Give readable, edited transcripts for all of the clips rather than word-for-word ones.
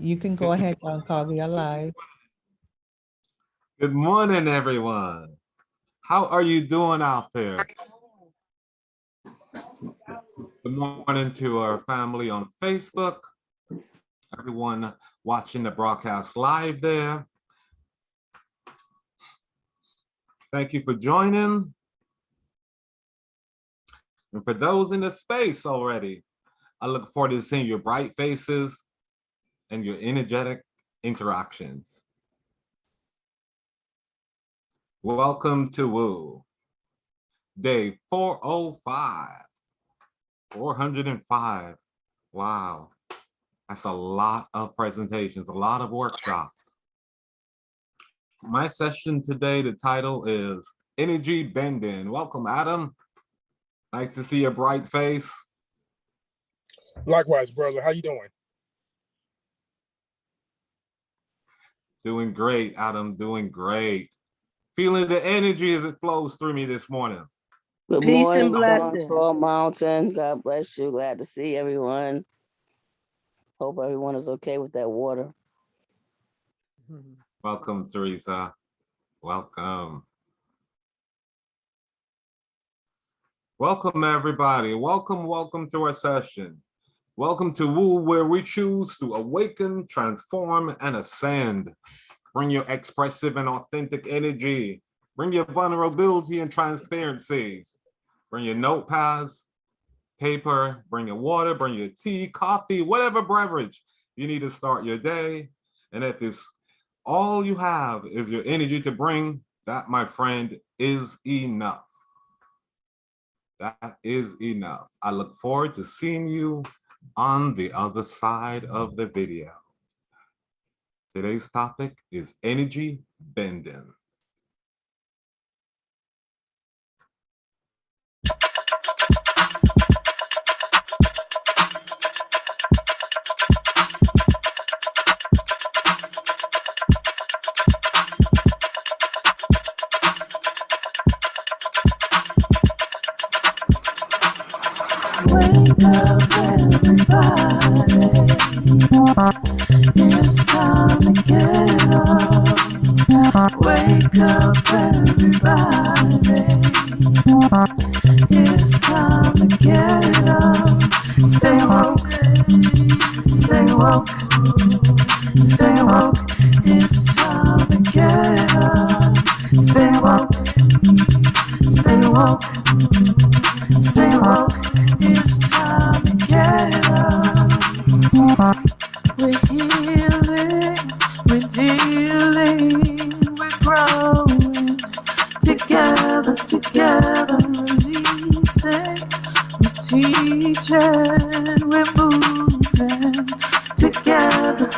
You can go ahead, John Carl, you're live. Good morning, everyone. How are you doing out there? Good morning to our family on Facebook, everyone watching the broadcast live there. Thank you for joining. And for those in the space already, I look forward to seeing your bright faces and your energetic interactions. Welcome to Woo, day 405, 405. Wow, that's a lot of presentations, a lot of workshops. My session today, the title is Energy Bending. Welcome, Adam. Nice to see your bright face. Likewise, brother. How you doing? Doing great, Adam, doing great. Feeling the energy as it flows through me this morning. Good Peace morning, and blessings. Paul Mountain. God bless you. Glad to see everyone. Hope everyone is okay with that water. Welcome, Teresa. Welcome. Welcome, everybody. Welcome to our session. Welcome to Woo, where we choose to awaken, transform, and ascend. Bring your expressive and authentic energy. Bring your vulnerability and transparency. Bring your notepads, paper, bring your water, bring your tea, coffee, whatever beverage you need to start your day. And if it's all you have is your energy to bring, that, my friend, is enough. That is enough. I look forward to seeing you on the other side of the video. Today's topic is energy bending. Wake up, everybody. It's time to get up. Wake up, everybody. It's time to get up. Stay woke, stay woke, stay woke. It's time to get up. Stay woke, stay woke, stay woke. It's time to get up. We're healing, we're dealing, we're growing. Together, releasing. We're teaching, we're moving. Together,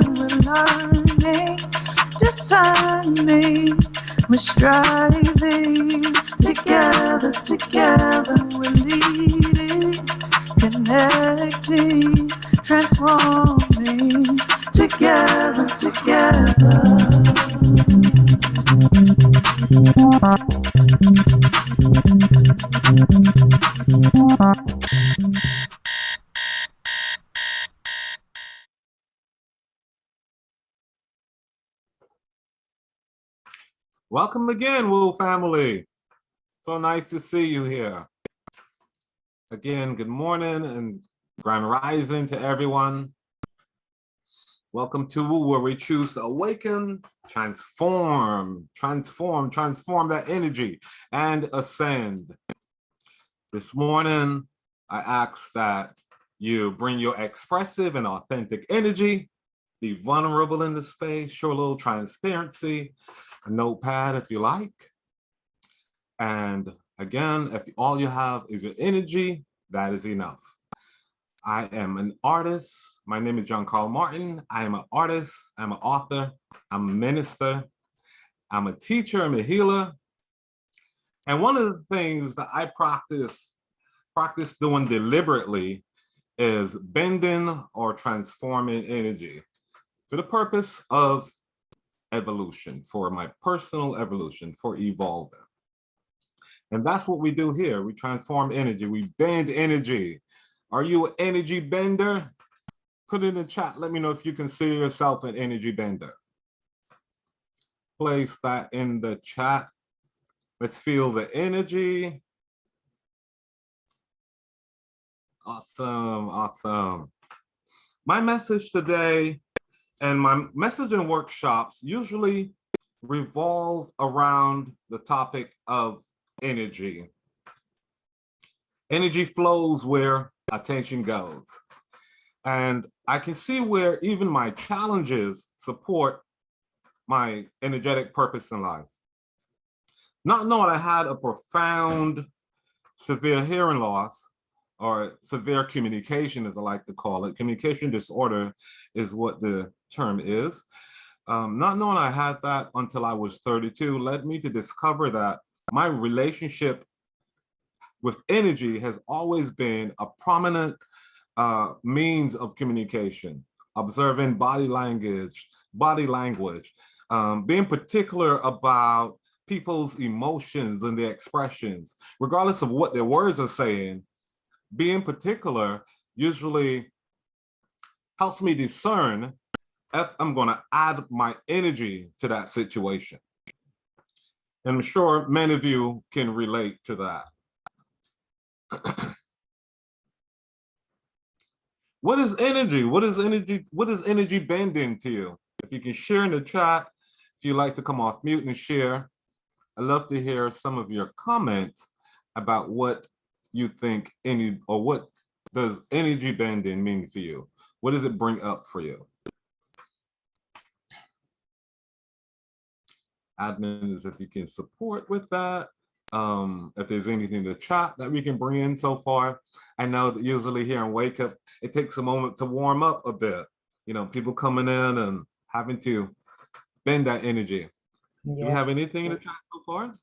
we're learning, discerning. We're striving. Together, we're leading, connecting, transforming. Together. Welcome again, Woo family. So nice to see you here. Again, good morning and grand rising to everyone. Welcome to Woo, where we choose to awaken, transform that energy and ascend. This morning, I ask that you bring your expressive and authentic energy, be vulnerable in the space, show a little transparency, a notepad if you like. And again, if all you have is your energy, that is enough. I am an artist. My name is John Carl Martin. I am an artist. I'm an author. I'm a minister. I'm a teacher. I'm a healer. And one of the things that I practice doing deliberately is bending or transforming energy for the purpose of evolution, for my personal evolution, for evolving. And that's what we do here. We transform energy, we bend energy. Are you an energy bender? put it in the chat. Let me know if you consider yourself an energy bender. Place that in the chat. Let's feel the energy. Awesome, awesome. My message today and my messaging workshops usually revolve around the topic of energy. Energy flows where attention goes. And I can see where even my challenges support my energetic purpose in life. Not knowing I had a profound, severe hearing loss, or severe communication, as I like to call it. Communication disorder is what the term is. Not knowing I had that until I was 32 led me to discover that my relationship with energy has always been a prominent means of communication, observing body language, being particular about people's emotions and their expressions, regardless of what their words are saying. Being particular usually helps me discern if I'm going to add my energy to that situation. And I'm sure many of you can relate to that. What is energy? What is energy? What is energy bending to you? If you can share in the chat, if you'd like to come off mute and share, I'd love to hear some of your comments about what you think what does energy bending mean for you? What does it bring up for you? Admins, if you can support with that. If there's anything in the chat that we can bring in so far. I know that usually here in Wake Up, it takes a moment to warm up a bit. You know, people coming in and having to bend that energy. Do we have anything in the chat so far?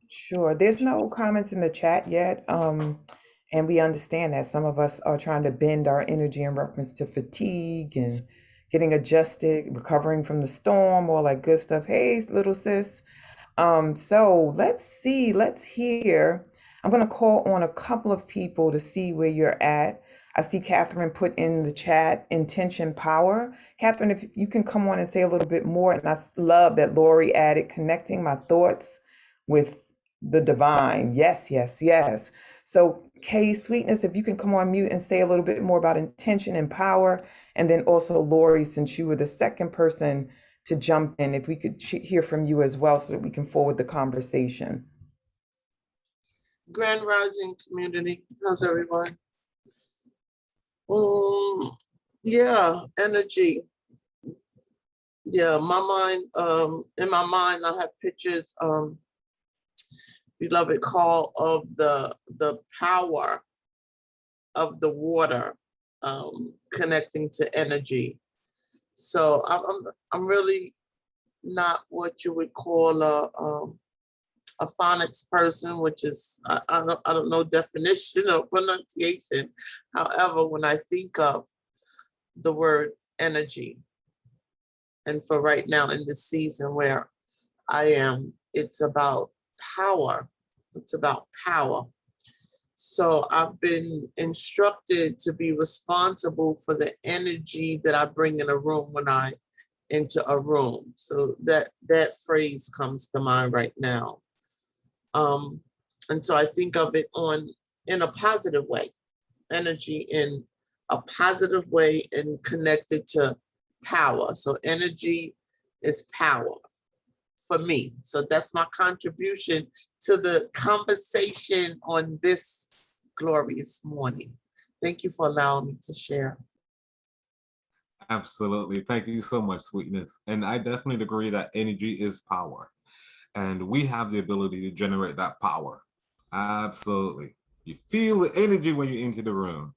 Sure. There's no comments in the chat yet. And we understand that some of us are trying to bend our energy in reference to fatigue and getting adjusted, recovering from the storm, all that good stuff. Hey, little sis. So let's hear. I'm going to call on a couple of people to see where you're at. I see Catherine put in the chat, intention power. Catherine, if you can come on and say a little bit more. And I love that Lori added connecting my thoughts with the divine. Yes, yes, yes. So Kay Sweetness, if you can come on mute and say a little bit more about intention and power. And then also Lori, since you were the second person to jump in, if we could hear from you as well so that we can forward the conversation. Grand Rising community, how's everyone? Yeah, energy. Yeah, my mind, in my mind, I have pictures, beloved call of the power of the water connecting to energy. So I'm really not what you would call a phonics person, which is I don't know definition or pronunciation. However, when I think of the word energy, and for right now in this season where I am, it's about power. It's about power. So I've been instructed to be responsible for the energy that I bring in a room when I enter a room. So that phrase comes to mind right now. And so I think of it in a positive way, energy in a positive way and connected to power. So energy is power for me. So that's my contribution to the conversation on this glorious morning. Thank you for allowing me to share. Absolutely. Thank you so much, Sweetness. And I definitely agree that energy is power. And we have the ability to generate that power. Absolutely. You feel the energy when you enter the room.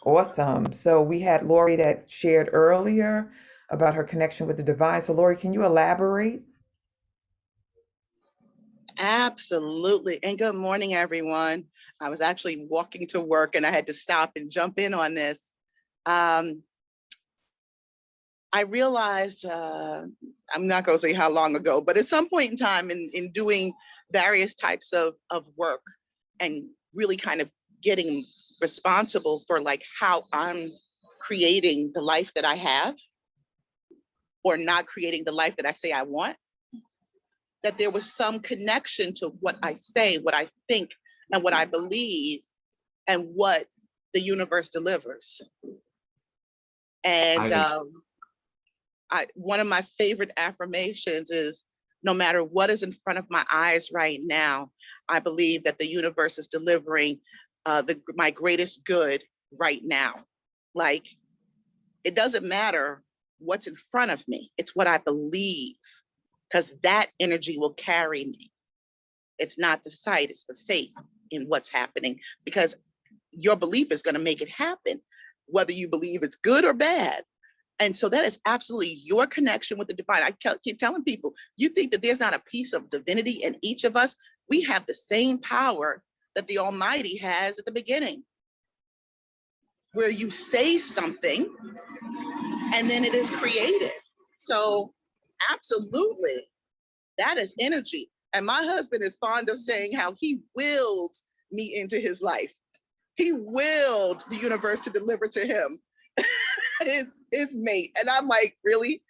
Awesome. So we had Lori that shared earlier about her connection with the divine. So Lori, can you elaborate? Absolutely. And good morning, everyone. I was actually walking to work and I had to stop and jump in on this. I realized, I'm not going to say how long ago, but at some point in time in doing various types of work and really kind of getting responsible for like how I'm creating the life that I have or not creating the life that I say I want, that there was some connection to what I say, what I think, and what I believe, and what the universe delivers. And one of my favorite affirmations is, no matter what is in front of my eyes right now, I believe that the universe is delivering my greatest good right now. Like, it doesn't matter what's in front of me, it's what I believe, because that energy will carry me. It's not the sight, it's the faith in what's happening, because your belief is going to make it happen, whether you believe it's good or bad. And so that is absolutely your connection with the divine. I keep telling people, you think that there's not a piece of divinity in each of us? We have the same power that the Almighty has at the beginning, where you say something and then it is created. So absolutely, that is energy. And my husband is fond of saying how he willed me into his life. He willed the universe to deliver to him his mate. And I'm like, really?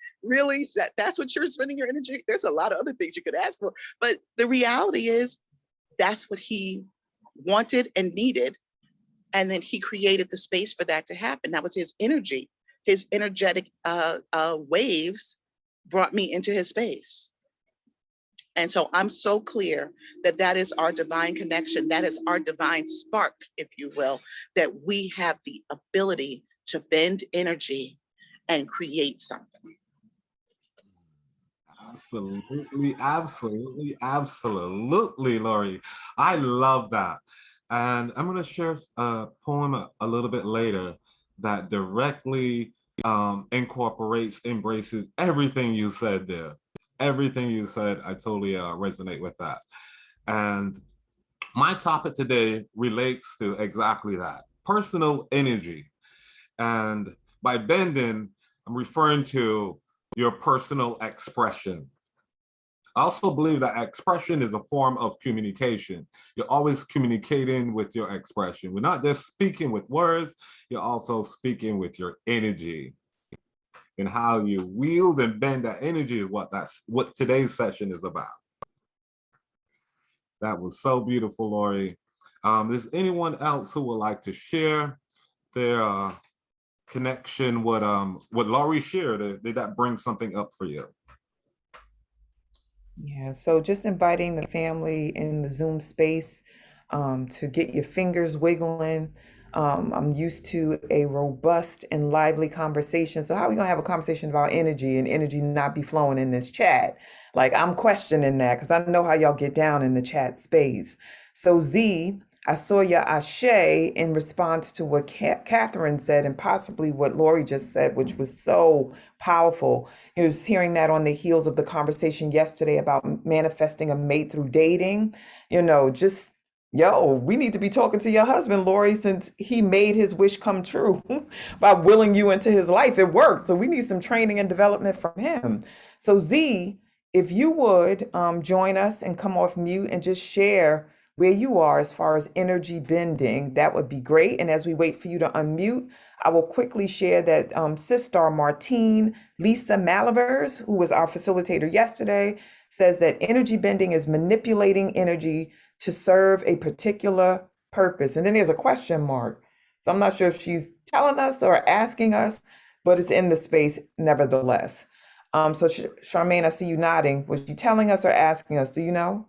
That's what you're spending your energy? There's a lot of other things you could ask for. But the reality is, that's what he wanted and needed. And then he created the space for that to happen. That was his energy. His energetic waves brought me into his space. And so I'm so clear that that is our divine connection. That is our divine spark, if you will, that we have the ability to bend energy and create something. Absolutely, Lori. I love that. And I'm going to share a poem a little bit later that directly embraces everything you said there. Everything you said, I totally resonate with that. And my topic today relates to exactly that, personal energy. And by bending, I'm referring to your personal expression. I also believe that expression is a form of communication. You're always communicating with your expression. We're not just speaking with words, you're also speaking with your energy. And how you wield and bend that energy is what today's session is about. That was so beautiful, Lori. Is anyone else who would like to share their connection with what Lori shared? Did that bring something up for you? Yeah, so just inviting the family in the Zoom space to get your fingers wiggling. I'm used to a robust and lively conversation. So how are we gonna have a conversation about energy and energy not be flowing in this chat? Like, I'm questioning that because I know how y'all get down in the chat space. So Z, I saw your ashe in response to what Catherine said and possibly what Lori just said, which was so powerful. He was hearing that on the heels of the conversation yesterday about manifesting a mate through dating. You know, just, yo, we need to be talking to your husband, Lori, since he made his wish come true by willing you into his life. It worked. So we need some training and development from him. So Z, if you would join us and come off mute and just share where you are as far as energy bending, that would be great. And as we wait for you to unmute, I will quickly share that Sister Martine Lisa Malavers, who was our facilitator yesterday, says that energy bending is manipulating energy to serve a particular purpose. And then there's a question mark. So I'm not sure if she's telling us or asking us, but it's in the space nevertheless. So Charmaine, I see you nodding. Was she telling us or asking us? Do you know?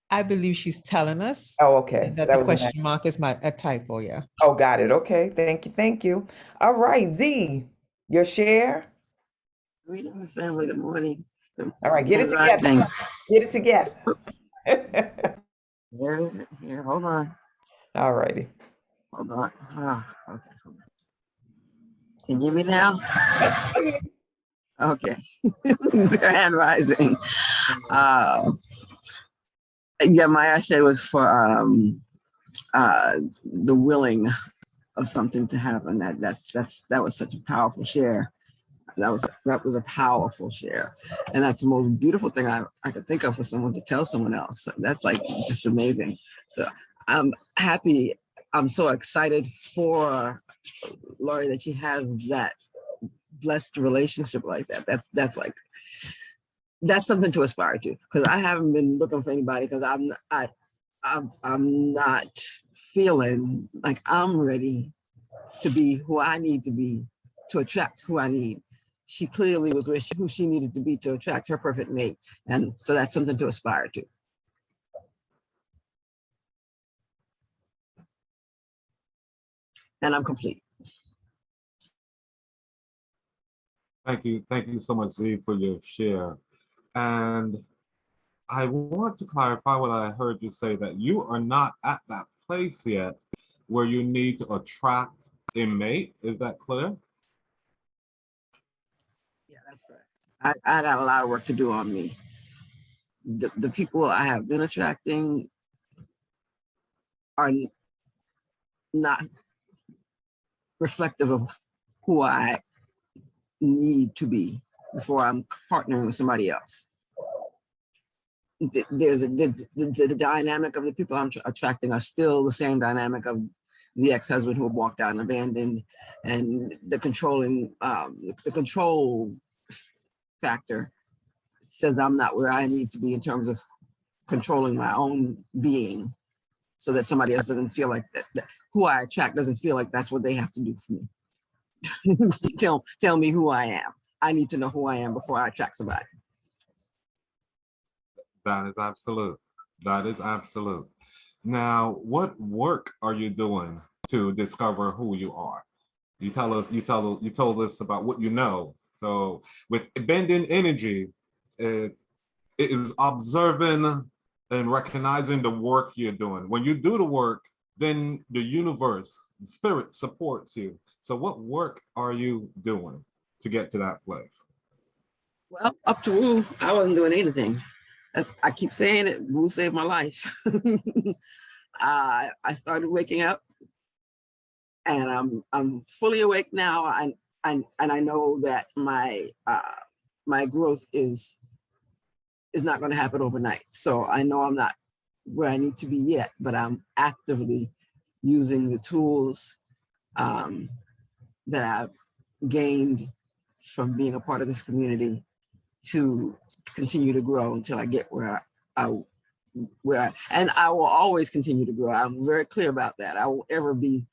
I believe she's telling us. Oh, okay. And So that that the was an question mark is a typo, yeah. Oh, got it. Okay. Thank you. Thank you. All right, Z, your share. Greetings, family. Good morning. All right, get it Good rising. together. Get it together. Oops. Here, hold on. All righty. Hold on. Oh, okay. Hold on. Can you hear me now? Okay. Grand rising. Yeah, my ashe was for the willing of something to happen. That was such a powerful share. that was a powerful share, and that's the most beautiful thing I could think of for someone to tell someone else. So that's like just amazing. So I'm happy. I'm so excited for Laurie that she has that blessed relationship like that. That's something to aspire to, because I haven't been looking for anybody, because I'm not feeling like I'm ready to be who I need to be to attract who I need. She clearly was who she needed to be to attract her perfect mate. And so that's something to aspire to. And I'm complete. Thank you so much, Z, for your share. And I want to clarify what I heard you say, that you are not at that place yet where you need to attract a mate. Is that clear? Yeah, that's correct. I got a lot of work to do on me. The people I have been attracting are not reflective of who I need to be before I'm partnering with somebody else. There's the dynamic of the people I'm attracting are still the same dynamic of the ex-husband who walked out and abandoned, and the controlling, the control factor says I'm not where I need to be in terms of controlling my own being, so that somebody else doesn't feel like that who I attract doesn't feel like that's what they have to do for me. Tell me who I am. I need to know who I am before I attract somebody. That is absolute. That is absolute. Now, what work are you doing to discover who you are? You told us about what you know. So with bending energy, it is observing and recognizing the work you're doing. When you do the work, then the universe, the spirit supports you. So what work are you doing to get to that place? Well, up to Wu, I wasn't doing anything. I keep saying it, Wu saved my life. I started waking up, and I'm fully awake now, and I know that my growth is not going to happen overnight. So I know I'm not where I need to be yet, but I'm actively using the tools that I've gained from being a part of this community to continue to grow until I get where and I will always continue to grow. I'm very clear about that. I will ever be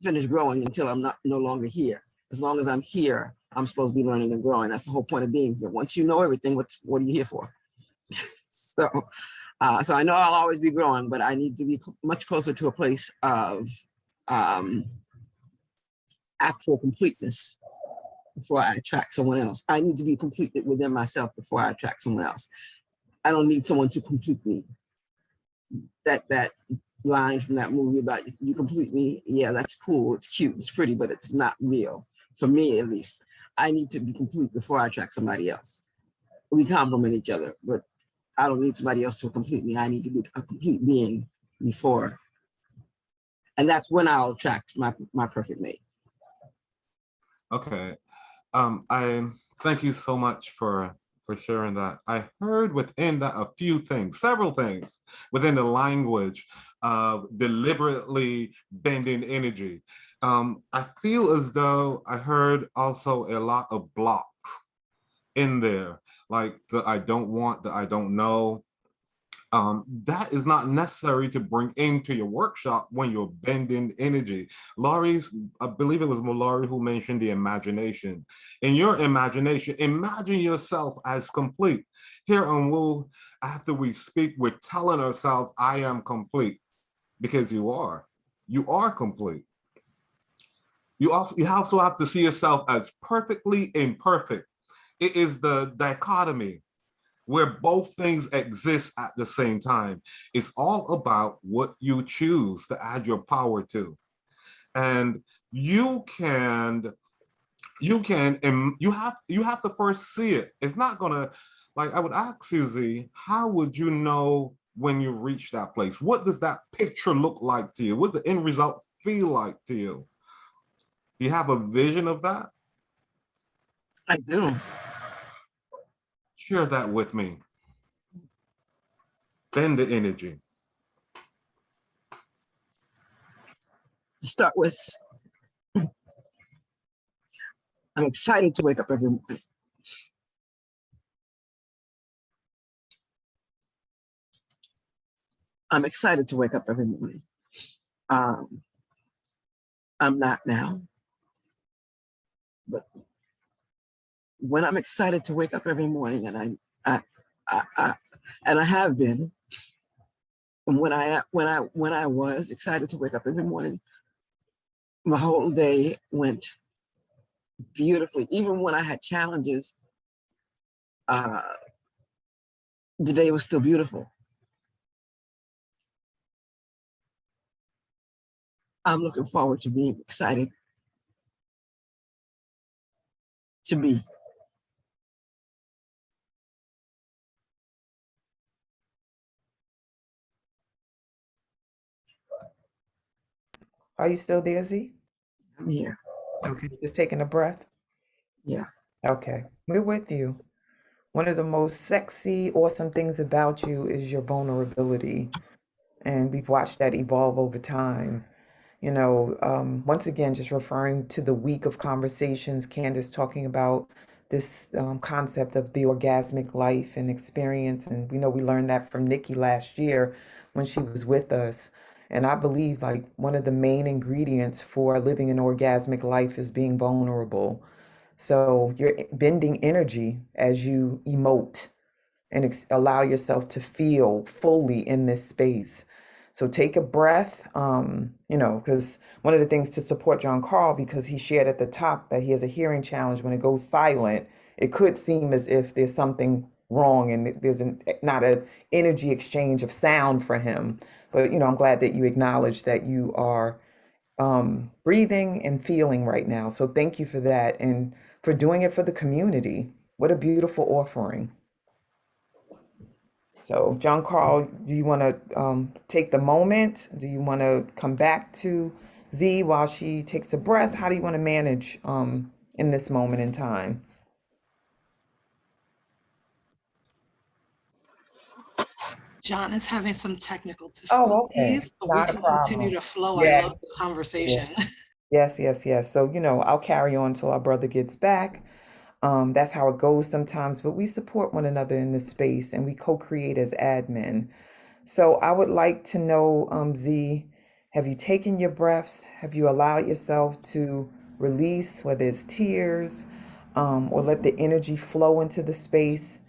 finished growing until I'm no longer here. As long as I'm here, I'm supposed to be learning and growing. That's the whole point of being here. Once you know everything, what are you here for? So I know I'll always be growing, but I need to be much closer to a place of actual completeness before I attract someone else. I need to be complete within myself before I attract someone else. I don't need someone to complete me. That line from that movie about you complete me, yeah, that's cool, it's cute, it's pretty, but it's not real, for me at least. I need to be complete before I attract somebody else. We complement each other, but I don't need somebody else to complete me. I need to be a complete being before. And that's when I'll attract my perfect mate. Okay. I thank you so much for sharing that. I heard within that a few things, several things within the language of deliberately bending energy. I feel as though I heard also a lot of blocks in there, like the I don't want, the I don't know. That is not necessary to bring into your workshop when you're bending energy. Laurie, I believe it was Laurie who mentioned the imagination. In your imagination, imagine yourself as complete. Here on Wu, after we speak, we're telling ourselves, I am complete, because you are complete. You also have to see yourself as perfectly imperfect. It is the dichotomy where both things exist at the same time. It's all about what you choose to add your power to. And you have to first see it. It's not gonna, like I would ask Susie, how would you know when you reach that place? What does that picture look like to you? What does the end result feel like to you? Do you have a vision of that? I do. Share that with me. Bend the energy. To start with, I'm excited to wake up every morning. I'm excited to wake up every morning. I'm not now, but when I'm excited to wake up every morning, and I have been, and when I was excited to wake up every morning, my whole day went beautifully. Even when I had challenges, the day was still beautiful. I'm looking forward to being excited to be. Are you still there, Z? I'm here. Okay. Just taking a breath. Yeah. Okay, we're with you. One of the most sexy, awesome things about you is your vulnerability. And we've watched that evolve over time. You know, once again, just referring to the week of conversations, Candace talking about this concept of the orgasmic life and experience. And we know we learned that from Nikki last year when she was with us. And I believe like one of the main ingredients for living an orgasmic life is being vulnerable. So you're bending energy as you emote and allow yourself to feel fully in this space. So take a breath, because one of the things to support John Carl, because he shared at the top that he has a hearing challenge, when it goes silent, it could seem as if there's something wrong and there's not an energy exchange of sound for him. But, I'm glad that you acknowledge that you are breathing and feeling right now. So thank you for that and for doing it for the community. What a beautiful offering. So, John Carl, do you want to take the moment? Do you want to come back to Z while she takes a breath? How do you want to manage in this moment in time? John is having some technical Oh, okay. difficulties, but we Not a can continue problem. to flow. I Yeah. love this conversation. Yes, yes, yes. So, I'll carry on until our brother gets back. That's how it goes sometimes, but we support one another in this space and we co-create as admin. So I would like to know, Z, have you taken your breaths? Have you allowed yourself to release, whether it's tears, or let the energy flow into the space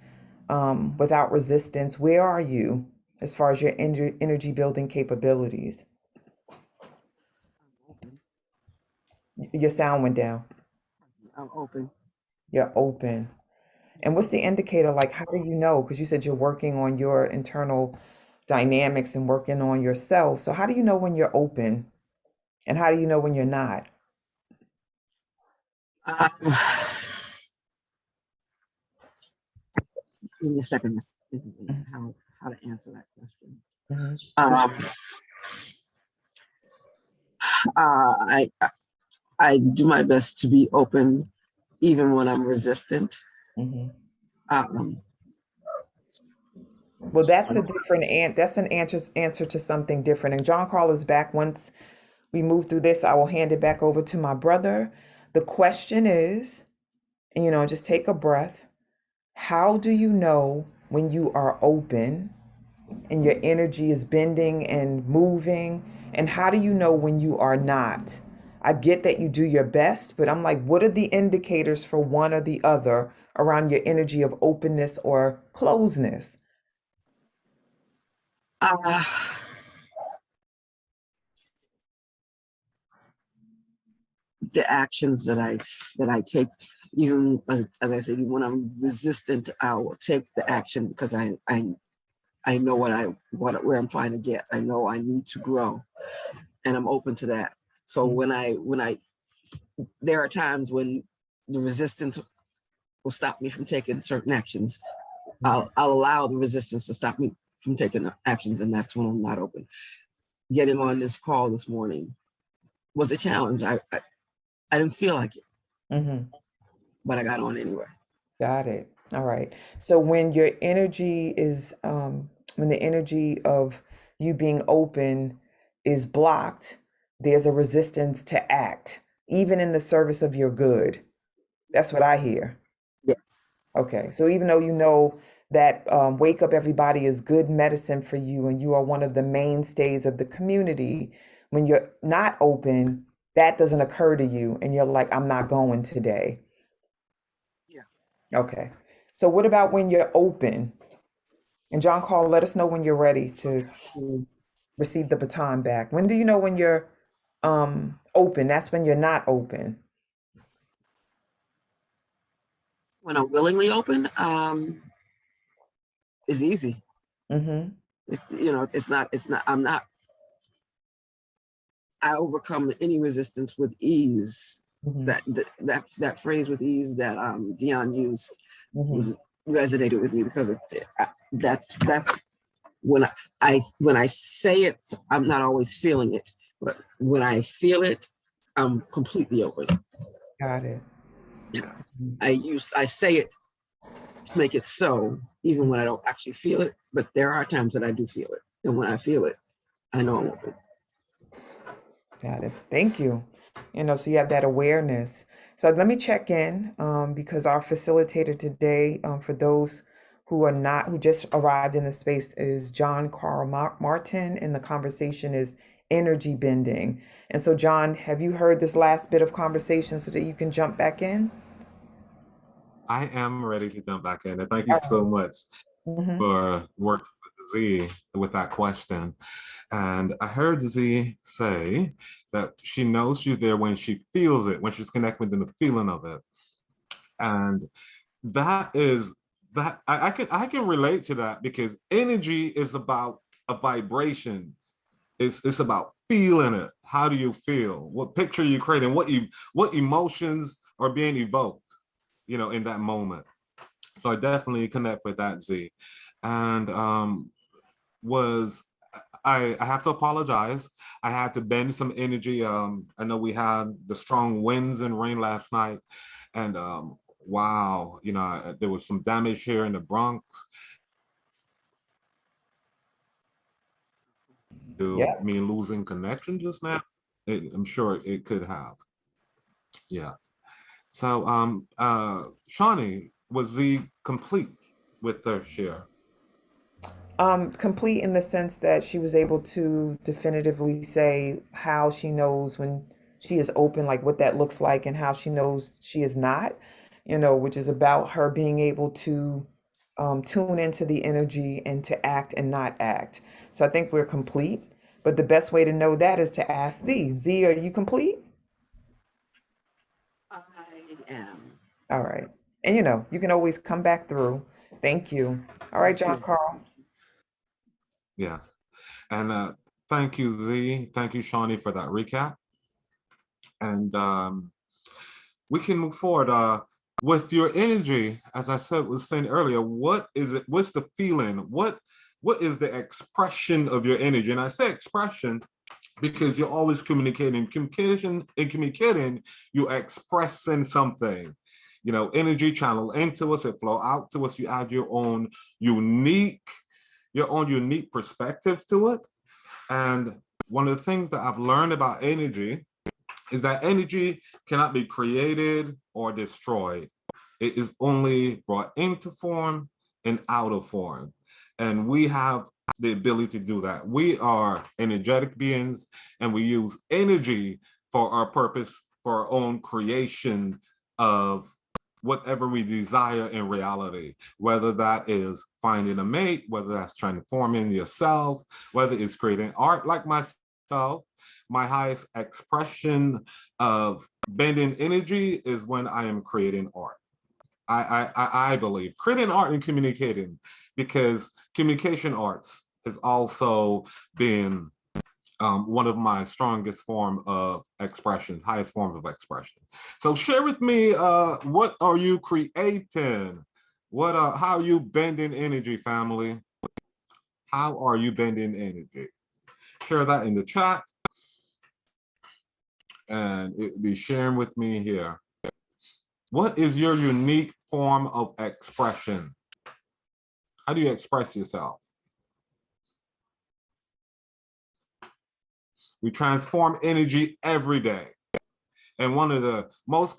without resistance? Where are you as far as your energy building capabilities? Your sound went down. I'm open. You're open. And what's the indicator? Like, how do you know? Because you said you're working on your internal dynamics and working on yourself. So how do you know when you're open? And how do you know when you're not? Give me a second to think how to answer that question. Mhm. I do my best to be open, even when I'm resistant. Mhm. Um, Well, that's a different that's an answer to something different. And John Carl is back. Once we move through this, I will hand it back over to my brother. The question is, and just take a breath. How do you know when you are open and your energy is bending and moving? And how do you know when you are not? I get that you do your best, but I'm like, what are the indicators for one or the other around your energy of openness or closeness? the actions that I take, even as I said, when I'm resistant, I will take the action because I know where I'm trying to get. I know I need to grow, and I'm open to that. So when I there are times when the resistance will stop me from taking certain actions. I'll allow the resistance to stop me from taking actions, and that's when I'm not open. Getting on this call this morning was a challenge. I didn't feel like it. Mm-hmm. but I got on anyway. Got it. All right. So when your energy is, when the energy of you being open is blocked, there's a resistance to act, even in the service of your good. That's what I hear. Yeah. Okay. So even though you know that Wake Up Everybody is good medicine for you and you are one of the mainstays of the community, when you're not open, that doesn't occur to you and you're like, I'm not going today. Yeah. Okay. So what about when you're open? And John Carl, let us know when you're ready to receive the baton back. When do you know when you're open? That's when you're not open. When I'm willingly open, it's easy. Mm-hmm. I overcome any resistance with ease. Mm-hmm. That phrase with ease that Dion used Mm-hmm. was resonated with me because that's when I say it, I'm not always feeling it, but when I feel it, I'm completely open. Got it. Yeah, I say it to make it so, even when I don't actually feel it. But there are times that I do feel it, and when I feel it, I know I'm open. Got it. Thank you. So you have that awareness. So let me check in because our facilitator today, for those who just arrived in the space, is John Carl Martin, and the conversation is energy bending. And so, John, have you heard this last bit of conversation so that you can jump back in? I am ready to jump back in. And thank you so much for working with Z with that question. And I heard Z say that she knows she's there when she feels it, when she's connected with the feeling of it. And that is that I can relate to that because energy is about a vibration. It's about feeling it. How do you feel? What picture are you creating? What emotions are being evoked, in that moment. So I definitely connect with that, Z. And I have to apologize. I had to bend some energy. I know we had the strong winds and rain last night, and wow, there was some damage here in the Bronx. Me losing connection just now. I'm sure it could have. Yeah. So Shawnee, was Z complete with their share? Complete in the sense that she was able to definitively say how she knows when she is open, like what that looks like, and how she knows she is not, which is about her being able to tune into the energy and to act and not act. So I think we're complete. But the best way to know that is to ask Z. Z, are you complete? I am. All right. And you can always come back through. Thank you. All right, John Carl. Yeah. And thank you, Z. Thank you, Shawnee, for that recap. And we can move forward with your energy. As I was saying earlier, what is it? What's the feeling? What is the expression of your energy? And I say expression because you're always communicating. Communicating, you're expressing something. Energy channel into us, it flow out to us. You add your own unique perspective to it. And one of the things that I've learned about energy is that energy cannot be created or destroyed. It is only brought into form and out of form. And we have the ability to do that. We are energetic beings, and we use energy for our purpose, for our own creation of whatever we desire in reality, whether that is finding a mate, whether that's transforming yourself, whether it's creating art like myself. My highest expression of bending energy is when I am creating art. I believe creating art and communicating, because communication arts has also been one of my strongest form of expression, highest forms of expression. So share with me, what are you creating? How are you bending energy, family? How are you bending energy? Share that in the chat, and it'll be sharing with me here. What is your unique form of expression? How do you express yourself? We transform energy every day. And one of the most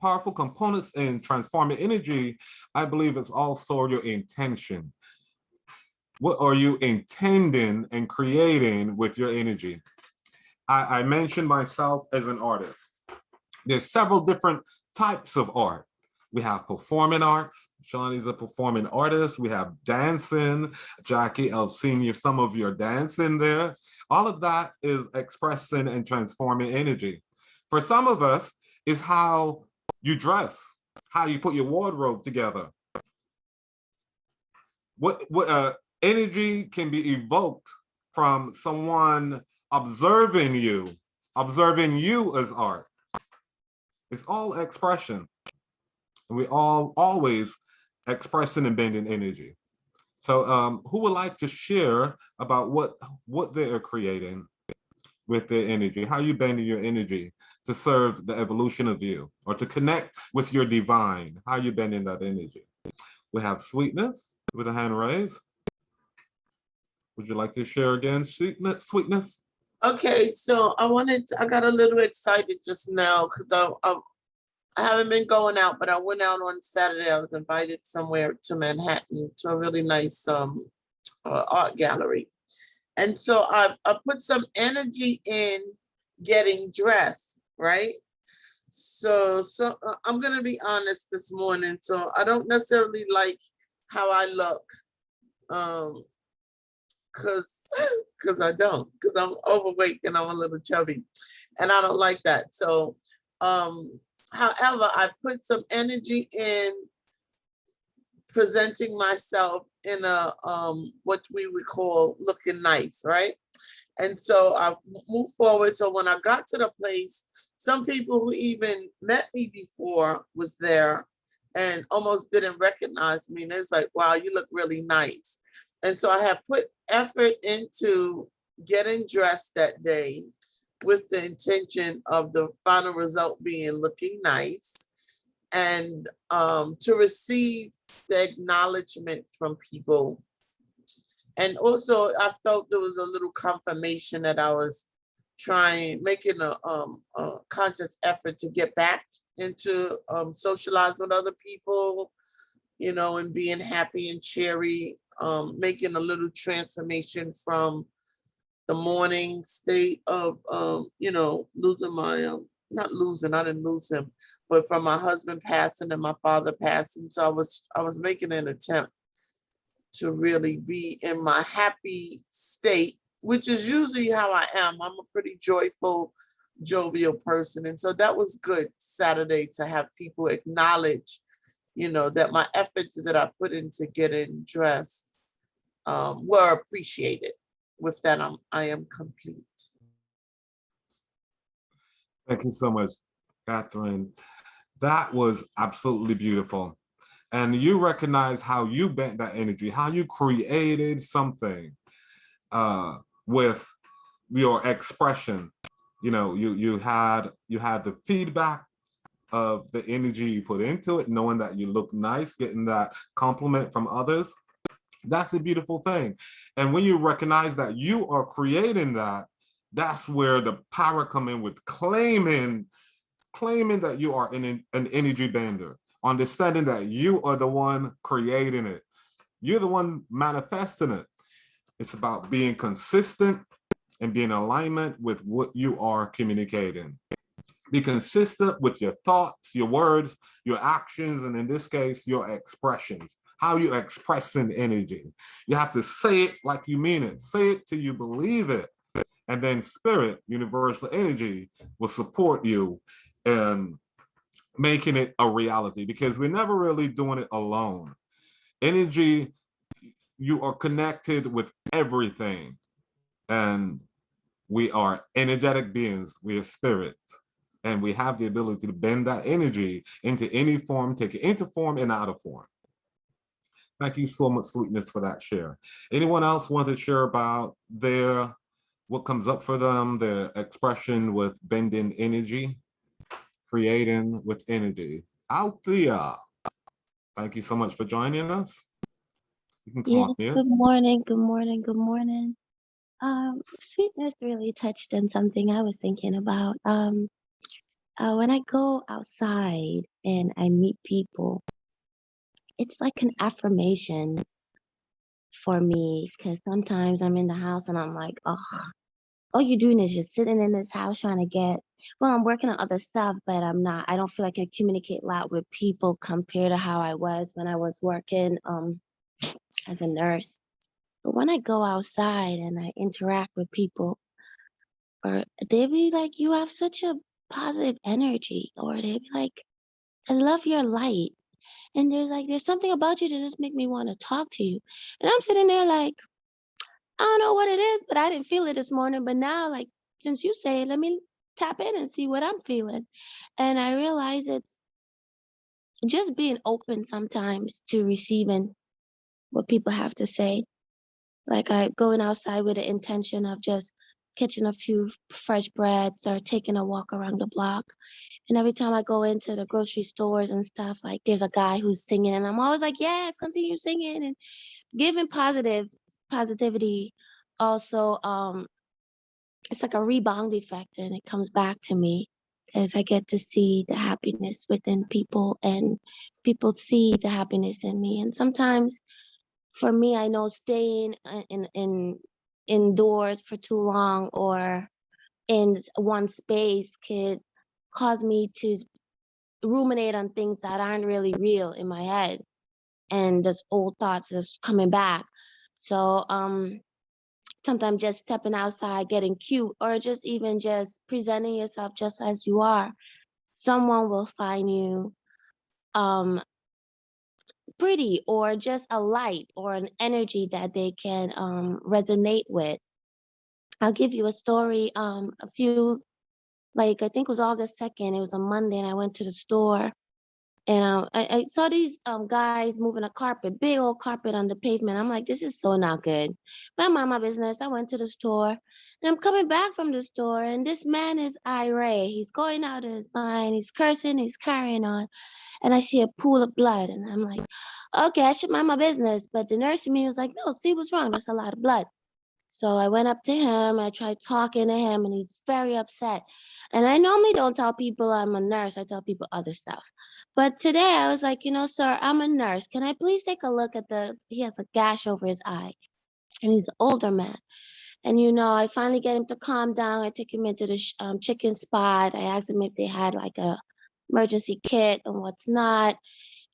powerful components in transforming energy, I believe, is also your intention. What are you intending and creating with your energy? I mentioned myself as an artist. There's several different types of art. We have performing arts. Shawnee's a performing artist. We have dancing. Jackie, I've seen some of your dancing there. All of that is expressing and transforming energy. For some of us, it's how you dress, how you put your wardrobe together. What energy can be evoked from someone observing you as art. It's all expression. And we all always expressing and bending energy. So who would like to share about what they are creating with their energy? How you bending your energy to serve the evolution of you or to connect with your divine? How you bending that energy? We have Sweetness with a hand raised. Would you like to share again, Sweetness? Okay, so I got a little excited just now because I haven't been going out, but I went out on Saturday. I was invited somewhere to Manhattan to a really nice art gallery. And so I put some energy in getting dressed, right? So I'm gonna be honest this morning. So I don't necessarily like how I look, cause I don't, cause I'm overweight and I'm a little chubby, and I don't like that. So, however, I put some energy in presenting myself in a what we would call looking nice, right? And so I moved forward. So when I got to the place, some people who even met me before was there and almost didn't recognize me. And it was like, wow, you look really nice. And so I had put effort into getting dressed that day with the intention of the final result being looking nice and to receive the acknowledgement from people. And also I felt there was a little confirmation that I was making a conscious effort to get back into socialize with other people, you know, and being happy and cheery, making a little transformation from the morning state of, you know, losing my, not losing, I didn't lose him, but from my husband passing and my father passing. So I was making an attempt to really be in my happy state, which is usually how I am. I'm a pretty joyful, jovial person. And so that was good Saturday to have people acknowledge, you know, that my efforts that I put into getting dressed were appreciated. With that, I am complete. Thank you so much, Catherine. That was absolutely beautiful. And you recognize how you bent that energy, how you created something with your expression. You know, you had the feedback of the energy you put into it, knowing that you look nice, getting that compliment from others. That's a beautiful thing. And when you recognize that you are creating that, that's where the power come in with claiming that you are an energy bender, understanding that you are the one creating it. You're the one manifesting it. It's about being consistent and being in alignment with what you are communicating. Be consistent with your thoughts, your words, your actions, and in this case, your expressions. How you expressing energy. You have to say it like you mean it. Say it till you believe it. And then spirit, universal energy, will support you in making it a reality, because we're never really doing it alone. Energy, you are connected with everything. And we are energetic beings. We are spirits. And we have the ability to bend that energy into any form, take it into form and out of form. Thank you so much, Sweetness, for that share. Anyone else want to share about what comes up for them, their expression with bending energy? creating with energy. Althea, thank you so much for joining us. You can come Yes, off mute. good morning, good morning, good morning. Sweetness really touched on something I was thinking about. When I go outside and I meet people, it's like an affirmation for me because sometimes I'm in the house and I'm like, oh, all you're doing is just sitting in this house trying to well, I'm working on other stuff, but I don't feel like I communicate a lot with people compared to how I was when I was working as a nurse. But when I go outside and I interact with people, or they be like, you have such a positive energy, or they be like, I love your light. And there's something about you that just make me want to talk to you. And I'm sitting there like, I don't know what it is, but I didn't feel it this morning. But now, like, since you say it, let me tap in and see what I'm feeling. And I realize it's just being open sometimes to receiving what people have to say. Like I going outside with the intention of just catching a few fresh breads or taking a walk around the block. And every time I go into the grocery stores and stuff, like there's a guy who's singing and I'm always like, yes, continue singing and giving positivity. Also, it's like a rebound effect and it comes back to me as I get to see the happiness within people and people see the happiness in me. And sometimes for me, I know staying indoors for too long or in one space could cause me to ruminate on things that aren't really real in my head, and there's old thoughts that's coming back. So sometimes just stepping outside, getting cute, or just even just presenting yourself just as you are, someone will find you pretty or just a light or an energy that they can resonate with. I'll give you a story. I think it was August 2nd, it was a Monday, and I went to the store and I saw these guys moving a carpet, big old carpet on the pavement. I'm like, this is so not good. But I mind my business. I went to the store and I'm coming back from the store and this man is irate. He's going out of his mind. He's cursing, he's carrying on. And I see a pool of blood and I'm like, okay, I should mind my business. But the nurse in me was like, no, see what's wrong. That's a lot of blood. So I went up to him, I tried talking to him, and he's very upset. And I normally don't tell people I'm a nurse, I tell people other stuff. But today I was like, sir, I'm a nurse. Can I please take a look at he has a gash over his eye, and he's an older man. And I finally get him to calm down. I take him into the chicken spot. I asked him if they had like a emergency kit and what's not.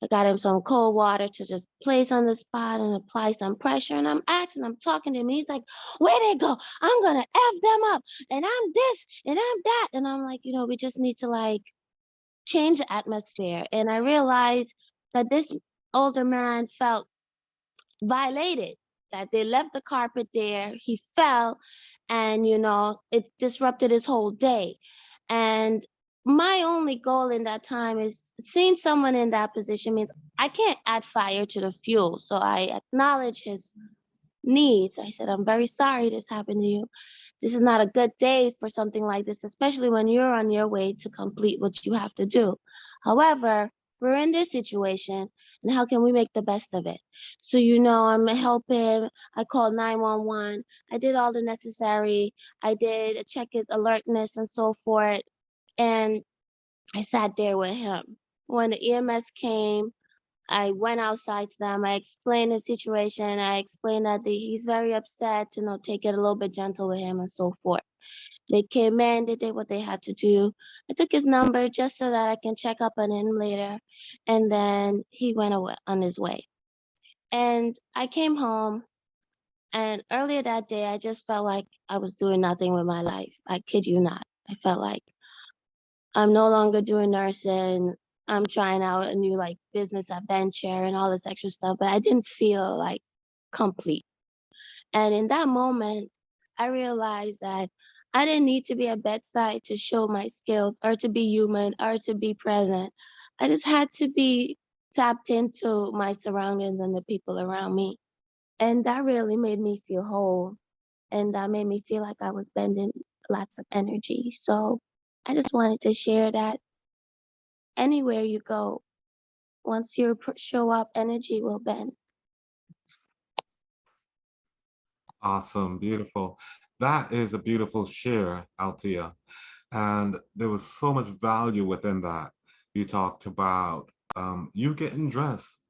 I got him some cold water to just place on the spot and apply some pressure. And I'm talking to him. And he's like, where'd they go? I'm going to F them up. And I'm this and I'm that. And I'm like, we just need to like change the atmosphere. And I realized that this older man felt violated, that they left the carpet there. He fell and, it disrupted his whole day. And my only goal in that time is seeing someone in that position means I can't add fire to the fuel. So I acknowledge his needs. I said, I'm very sorry this happened to you. This is not a good day for something like this, especially when you're on your way to complete what you have to do. However, we're in this situation and how can we make the best of it? So, I'm helping. I called 911. I did all the necessary. I did check his alertness and so forth. And I sat there with him. When the EMS came, I went outside to them. I explained the situation. I explained that he's very upset, take it a little bit gentle with him and so forth. They came in, they did what they had to do. I took his number just so that I can check up on him later. And then he went away on his way. And I came home, and earlier that day, I just felt like I was doing nothing with my life. I kid you not. I felt like I'm no longer doing nursing. I'm trying out a new business adventure and all this extra stuff, but I didn't feel like complete. And in that moment, I realized that I didn't need to be at bedside to show my skills or to be human or to be present. I just had to be tapped into my surroundings and the people around me. And that really made me feel whole. And that made me feel like I was bending lots of energy. So I just wanted to share that anywhere you go, once you show up, energy will bend. Awesome, beautiful. That is a beautiful share, Althea. And there was so much value within that. You talked about you getting dressed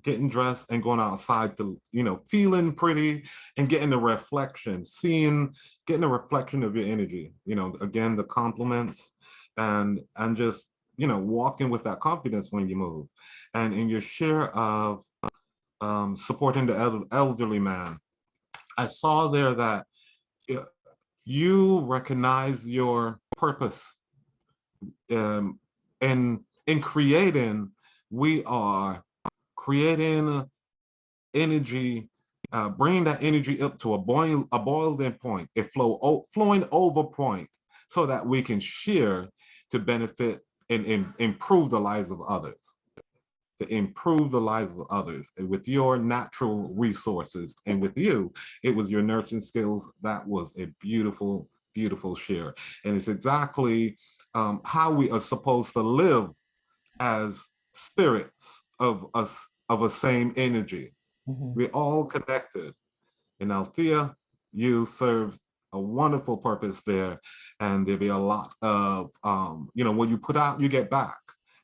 and going outside to, feeling pretty and getting the reflection, getting a reflection of your energy, again, the compliments and just, walking with that confidence when you move. And in your share of supporting the elderly man, I saw there that you recognize your purpose in creating. We are creating energy, bringing that energy up to a boiling point, flowing over point, so that we can share to benefit and improve the lives of others. To improve the lives of others with your natural resources. And with you, it was your nursing skills. That was a beautiful, beautiful share. And it's exactly how we are supposed to live as spirits of a same energy. We're all connected. And Althea, you serve a wonderful purpose there. And there'll be a lot of, when you put out, you get back.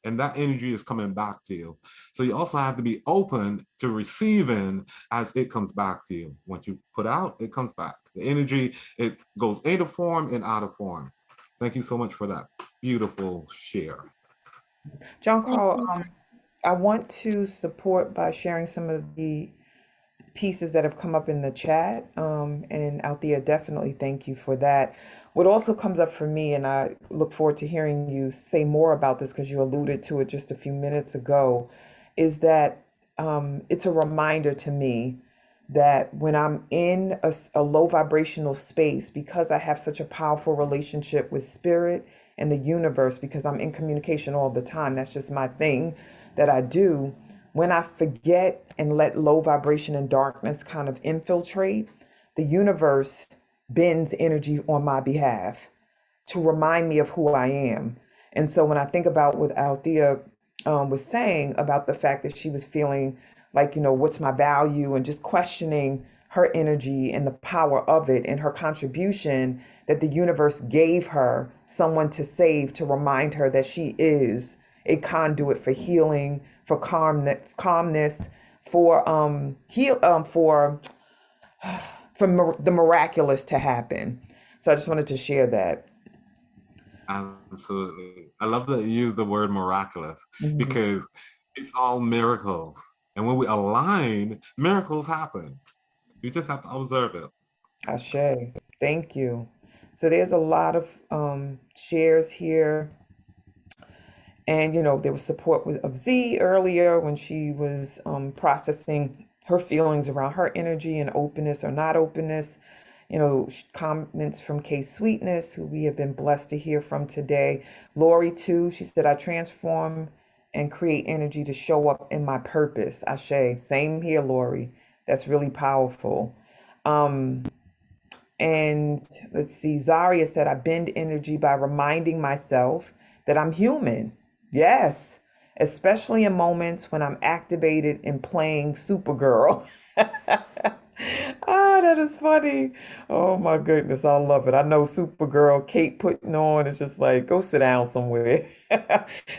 And that energy is coming back to you. So you also have to be open to receiving as it comes back to you. Once you put out, it comes back. The energy, it goes into form and out of form. Thank you so much for that beautiful share. John Carl, I want to support by sharing some of the pieces that have come up in the chat. And Althea, definitely thank you for that. What also comes up for me, and I look forward to hearing you say more about this because you alluded to it just a few minutes ago, is that it's a reminder to me that when I'm in a low vibrational space, because I have such a powerful relationship with spirit and the universe, because I'm in communication all the time, that's just my thing that I do. When I forget and let low vibration and darkness kind of infiltrate, the universe bends energy on my behalf to remind me of who I am. And so when I think about what Althea was saying about the fact that she was feeling like, what's my value, and just questioning her energy and the power of it and her contribution that the universe gave her someone to save, to remind her that she is a conduit for healing, for calmness, for the miraculous to happen. So I just wanted to share that. Absolutely. I love that you use the word miraculous because it's all miracles. And when we align, miracles happen. You just have to observe it. Ashe. Thank you. So there's a lot of shares here. And, there was support of Z earlier when she was processing her feelings around her energy and openness or not openness. Comments from K Sweetness, who we have been blessed to hear from today. Lori, too, she said, I transform and create energy to show up in my purpose. Ashe. Same here, Lori. That's really powerful. And let's see, Zaria said, I bend energy by reminding myself that I'm human. Yes, especially in moments when I'm activated and playing Supergirl. That is funny. Oh my goodness, I love it. I know Supergirl, Kate putting on, it's just like, go sit down somewhere.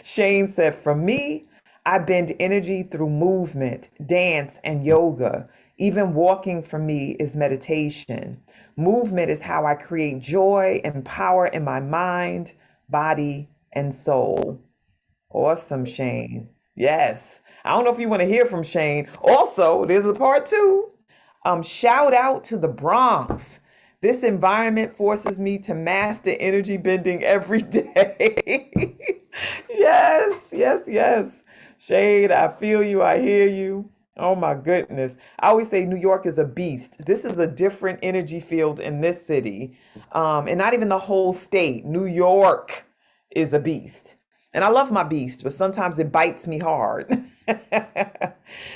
Shane said, for me, I bend energy through movement, dance, and yoga. Even walking for me is meditation. Movement is how I create joy and power in my mind, body, and soul. Awesome, Shane. Yes. I don't know if you want to hear from Shane. Also, there's a part 2. Shout out to the Bronx. This environment forces me to master energy bending every day. Yes. Shane, I feel you. I hear you. Oh my goodness. I always say New York is a beast. This is a different energy field in this city. And not even the whole state. New York is a beast. And I love my beast, but sometimes it bites me hard.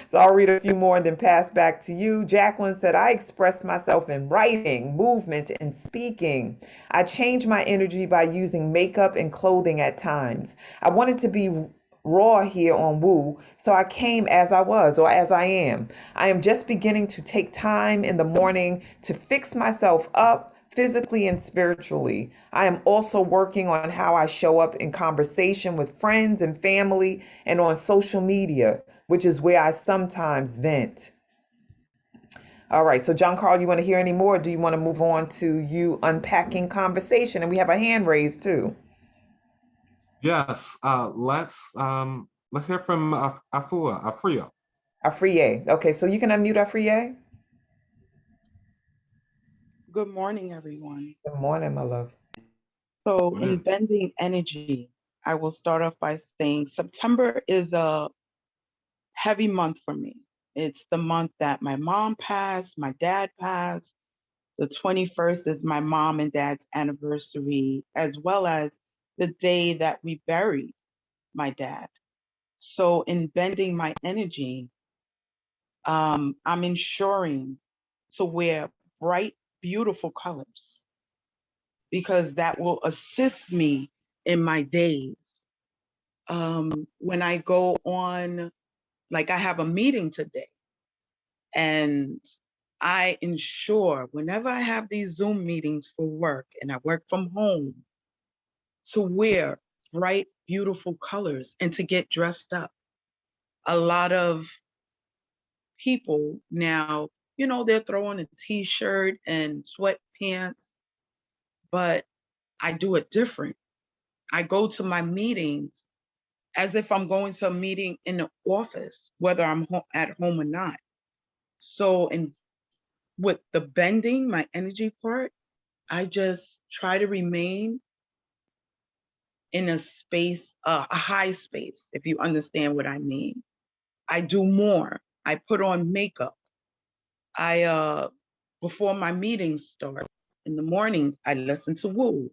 So I'll read a few more and then pass back to you. Jacqueline said, I express myself in writing, movement, and speaking. I change my energy by using makeup and clothing at times. I wanted to be raw here on Woo, so I came as I was or as I am. I am just beginning to take time in the morning to fix myself up physically and spiritually. I am also working on how I show up in conversation with friends and family and on social media, which is where I sometimes vent. All right, so John Carl, you want to hear any more? Or do you want to move on to you unpacking conversation? And we have a hand raised too. Yes, let's hear from Afria. Afriye. Okay, so you can unmute Afriye. Good morning, everyone. Good morning, my love. So, Good in morning. bending energy, I will start off by saying September is a heavy month for me. It's the month that my mom passed, my dad passed. The 21st is my mom and dad's anniversary, as well as the day that we buried my dad. So, in bending my energy, I'm ensuring to wear bright, beautiful colors because that will assist me in my days. When I go on, like I have a meeting today, and I ensure whenever I have these Zoom meetings for work and I work from home to wear bright, beautiful colors and to get dressed up. A lot of people now, they're throwing a t-shirt and sweatpants, but I do it different. I go to my meetings as if I'm going to a meeting in the office, whether I'm at home or not. So, with the bending, my energy part, I just try to remain in a space, a high space, if you understand what I mean. I do more. I put on makeup. Before my meetings start in the mornings, I listen to Woo.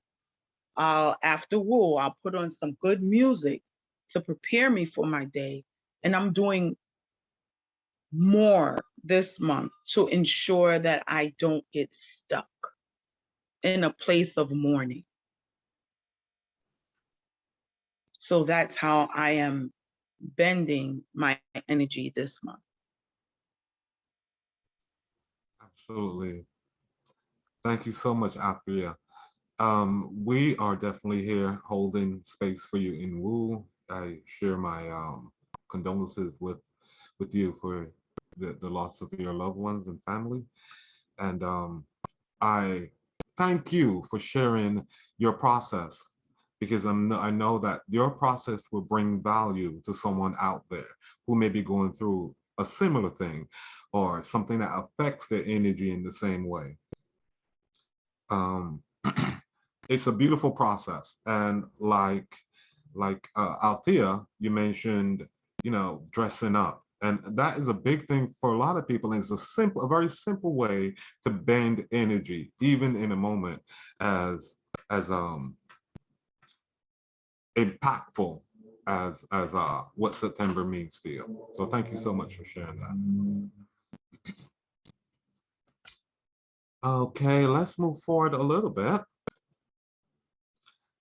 After Woo, I'll put on some good music to prepare me for my day. And I'm doing more this month to ensure that I don't get stuck in a place of mourning. So that's how I am bending my energy this month. Absolutely. Thank you so much, Afria. We are definitely here holding space for you in Woo. I share my condolences with you for the loss of your loved ones and family. And I thank you for sharing your process, because I know that your process will bring value to someone out there who may be going through a similar thing or something that affects their energy in the same way. It's a beautiful process. And like Althea, you mentioned, dressing up. And that is a big thing for a lot of people. And it's a very simple way to bend energy, even in a moment as impactful as what September means to you. So thank you so much for sharing that. Okay, let's move forward a little bit.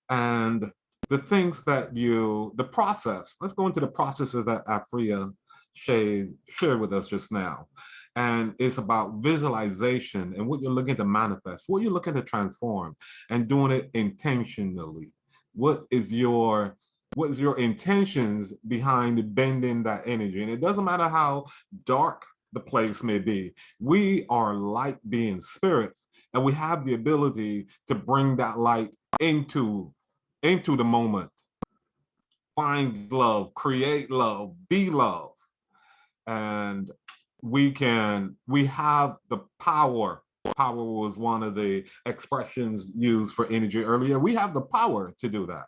And the things that the process, let's go into the processes that Afria shared with us just now. And it's about visualization and what you're looking to manifest, what you're looking to transform, and doing it intentionally. What is your intentions behind bending that energy? And it doesn't matter how dark the place may be. We are light being spirits, and we have the ability to bring that light into the moment. Find love, create love, be love. And we have the power. Power was one of the expressions used for energy earlier. We have the power to do that.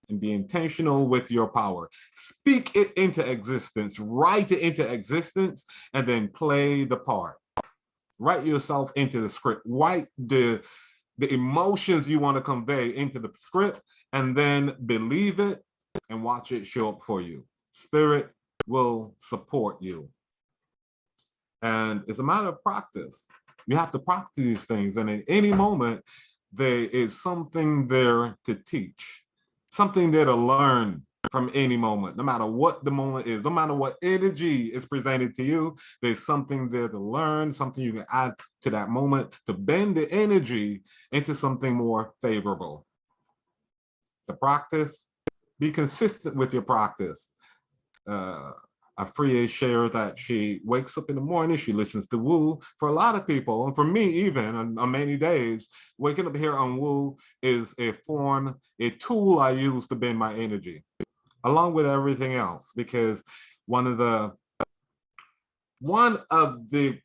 And be intentional with your power. Speak it into existence, write it into existence, and then play the part. Write yourself into the script. Write the emotions you want to convey into the script, and then believe it and watch it show up for you. Spirit will support you. And it's a matter of practice. You have to practice these things. And in any moment, there is something there to teach, something there to learn from any moment, no matter what the moment is, no matter what energy is presented to you, there's something there to learn, something you can add to that moment to bend the energy into something more favorable. It's a practice. Be consistent with your practice. Afriye shared that she wakes up in the morning, she listens to Wu. For a lot of people, and for me even on many days, waking up here on Wu is a tool I use to bend my energy, along with everything else, because one of the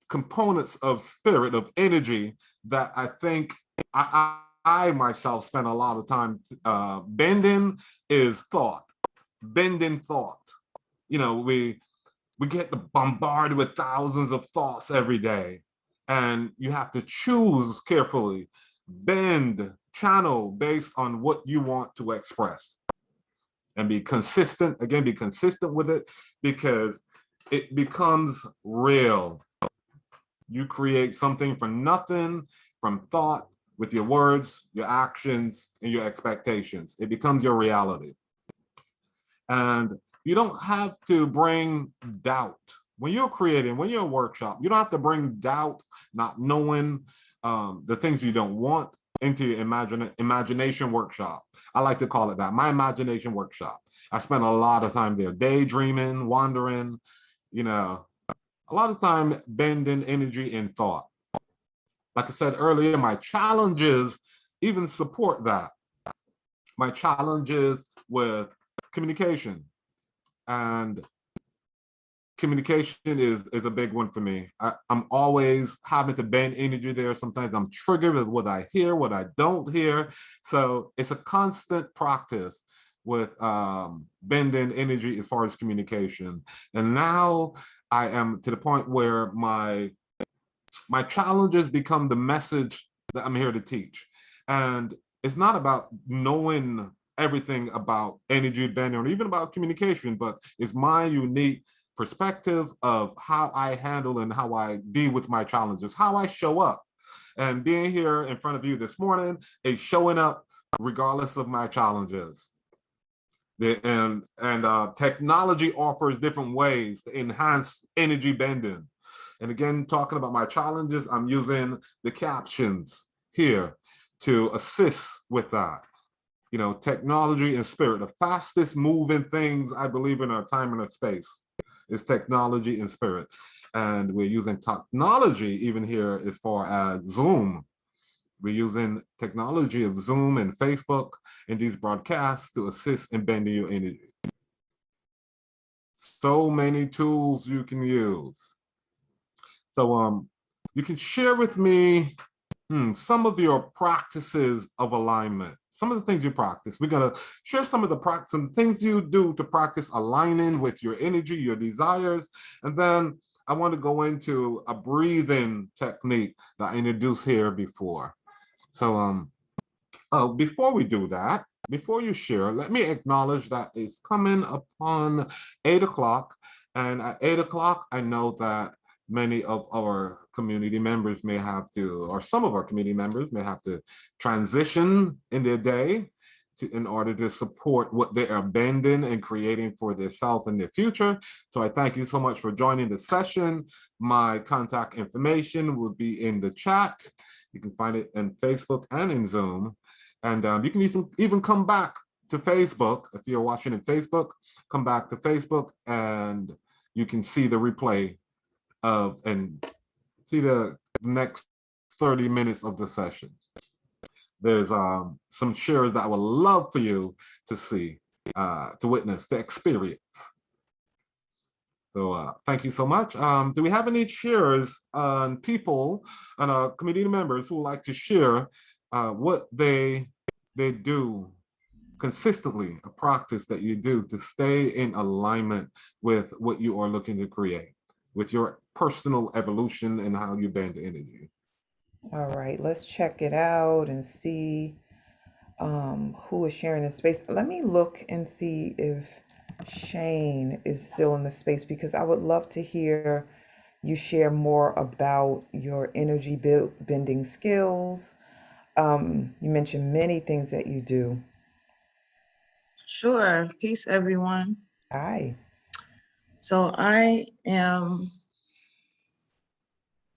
components of spirit, of energy, that I think I myself spend a lot of time bending is thought, bending thought. You know, we get bombarded with thousands of thoughts every day, and you have to choose carefully, bend, channel based on what you want to express, and be consistent. Again, be consistent with it, because it becomes real. You create something from nothing, from thought, with your words, your actions, and your expectations. It becomes your reality. And you don't have to bring doubt. When you're creating, when you're a workshop, you don't have to bring doubt, not knowing the things you don't want, into your imagination workshop. I like to call it that, my imagination workshop. I spend a lot of time there, daydreaming, wandering, you know, a lot of time bending energy in thought. Like I said earlier, my challenges even support that. My challenges with communication. And communication is a big one for me. I'm always having to bend energy there. Sometimes I'm triggered with what I hear, what I don't hear. So it's a constant practice with bending energy as far as communication. And now I am to the point where my challenges become the message that I'm here to teach. And it's not about knowing everything about energy bending or even about communication, but it's my unique perspective of how I handle and how I deal with my challenges, how I show up. And being here in front of you this morning is showing up regardless of my challenges. And technology offers different ways to enhance energy bending. And again, talking about my challenges, I'm using the captions here to assist with that. You know, technology and spirit, the fastest moving things I believe in our time and our space is technology and spirit. And we're using technology even here as far as Zoom. We're using technology of Zoom and Facebook and these broadcasts to assist in bending your energy. So many tools you can use. So you can share with me some of your practices of alignment. Some of the things you practice. We're gonna share some of the practice, some things you do to practice aligning with your energy, your desires. And then I want to go into a breathing technique that I introduced here before. So before we do that, before you share, let me acknowledge that it's coming upon 8 o'clock. And at 8 o'clock, I know that many of our community members may have to, or some of our community members may have to transition in their day in order to support what they are bending and creating for themselves in their future. So I thank you so much for joining the session. My contact information will be in the chat. You can find it in Facebook and in Zoom. And you can even come back to Facebook. If you're watching in Facebook, come back to Facebook and you can see the replay and see the next 30 minutes of the session. There's some shares that I would love for you to see, to witness, to experience. So thank you so much. Do we have any shares on people and community members who would like to share what they do consistently, a practice that you do to stay in alignment with what you are looking to create, with your personal evolution and how you bend energy? All right, let's check it out and see. who is sharing the space. Let me look and see if Shane is still in the space, because I would love to hear you share more about your energy bending skills. You mentioned many things that you do. Sure. Peace, everyone. Hi. So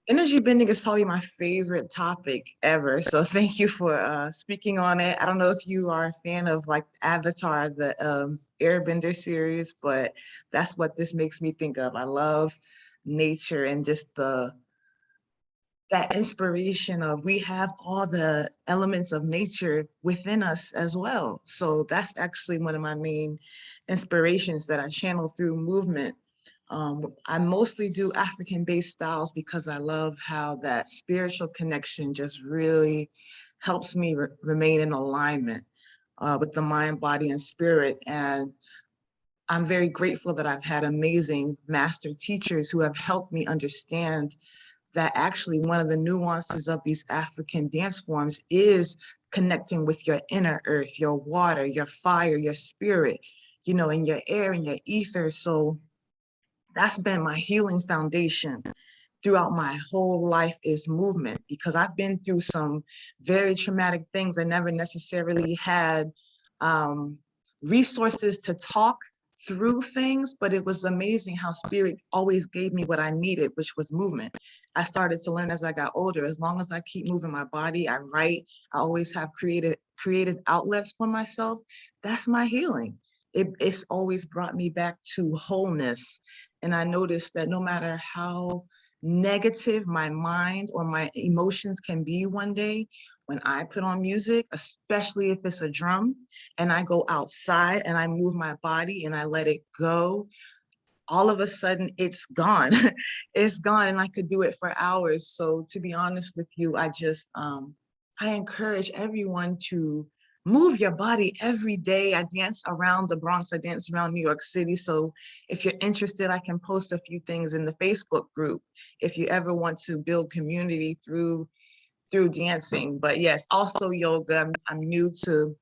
energy bending is probably my favorite topic ever. So thank you for speaking on it. I don't know if you are a fan of like Avatar, the Airbender series, but that's what this makes me think of. I love nature and just that inspiration of we have all the elements of nature within us as well. So that's actually one of my main inspirations that I channel through movement. I mostly do African-based styles because I love how that spiritual connection just really helps me remain in alignment with the mind, body, and spirit. And I'm very grateful that I've had amazing master teachers who have helped me understand that actually one of the nuances of these African dance forms is connecting with your inner earth, your water, your fire, your spirit, you know, and your air and your ether. So that's been my healing foundation throughout my whole life, is movement, because I've been through some very traumatic things. I never necessarily had resources to talk through things, but it was amazing how spirit always gave me what I needed, which was movement. I started to learn as I got older, as long as I keep moving my body, I write, I always have creative outlets for myself. That's my healing. It's always brought me back to wholeness. And I noticed that no matter how negative my mind or my emotions can be one day, when I put on music, especially if it's a drum, and I go outside and I move my body and I let it go, all of a sudden it's gone. It's gone, and I could do it for hours. So to be honest with you, I just, I encourage everyone to move your body every day. I dance around the Bronx, I dance around New York City. So if you're interested, I can post a few things in the Facebook group if you ever want to build community through dancing. But yes, also yoga. I'm new to,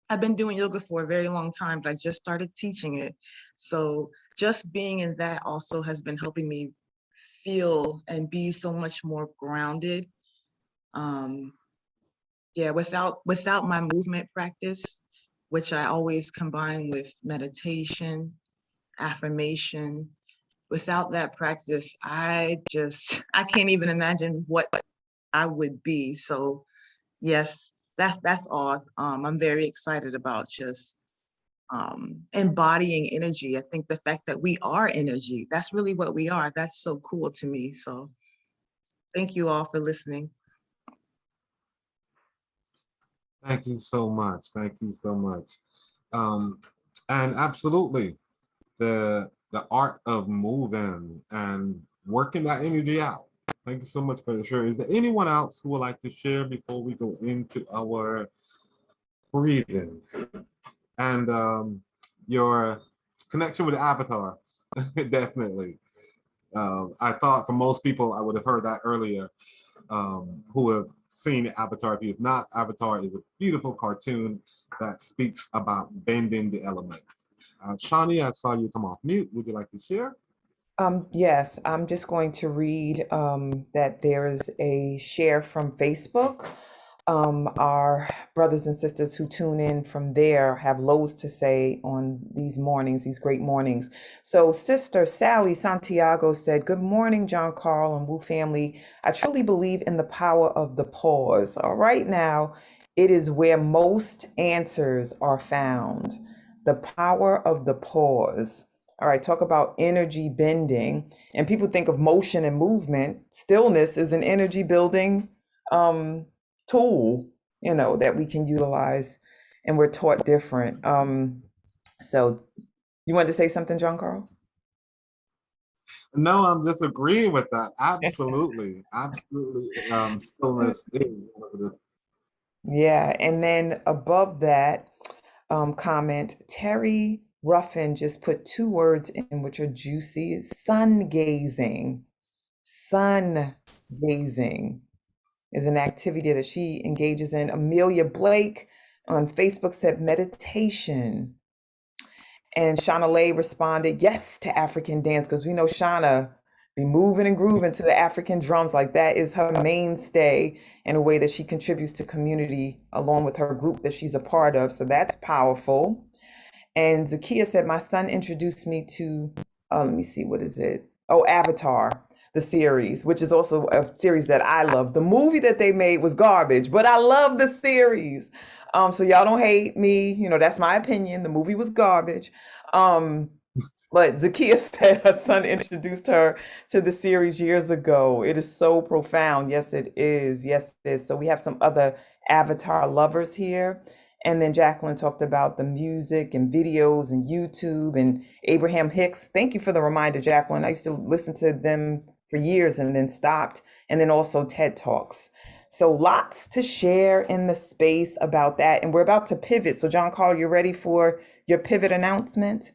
I've been doing yoga for a very long time, but I just started teaching it. So just being in that also has been helping me feel and be so much more grounded. Yeah, without my movement practice, which I always combine with meditation, affirmation, without that practice, I can't even imagine what I would be. So yes, that's all. I'm very excited about just embodying energy. I think the fact that we are energy, that's really what we are. That's so cool to me. So thank you all for listening. Thank you so much. Thank you so much. And absolutely, the art of moving and working that energy out. Thank you so much for sharing. Is there anyone else who would like to share before we go into our breathing and your connection with the Avatar? Definitely. I thought for most people, I would have heard that earlier, who have seen Avatar. If you have not, Avatar is a beautiful cartoon that speaks about bending the elements. Shani, I saw you come off mute. Would you like to share? Yes, I'm just going to read that there is a share from Facebook. Our brothers and sisters who tune in from there have loads to say on these mornings, these great mornings. So Sister Sally Santiago said, "Good morning, John Carl and Wu family. I truly believe in the power of the pause. All right now, it is where most answers are found. The power of the pause." All right, talk about energy bending. And people think of motion and movement. Stillness is an energy building tool, you know, that we can utilize, and we're taught different. So you wanted to say something, John Carl? No, I'm just agreeing with that. Absolutely. Absolutely. Stillness is one of the. Yeah, and then above that comment, Terry Ruffin just put 2 words in which are juicy: sun gazing. Sun gazing is an activity that she engages in. Amelia Blake on Facebook said meditation. And Shauna Lay responded, yes to African dance, because we know Shauna be moving and grooving to the African drums. Like that is her mainstay in a way that she contributes to community along with her group that she's a part of. So that's powerful. And Zakia said, my son introduced me to, let me see, what is it? Oh, Avatar, the series, which is also a series that I love. The movie that they made was garbage, but I love the series. So y'all don't hate me. You know, that's my opinion. The movie was garbage. But Zakia said her son introduced her to the series years ago. It is so profound. Yes, it is. Yes, it is. So we have some other Avatar lovers here. And then Jacqueline talked about the music and videos and YouTube and Abraham Hicks. Thank you for the reminder, Jacqueline. I used to listen to them for years and then stopped. And then also TED Talks. So lots to share in the space about that. And we're about to pivot. So John Carl, you're ready for your pivot announcement?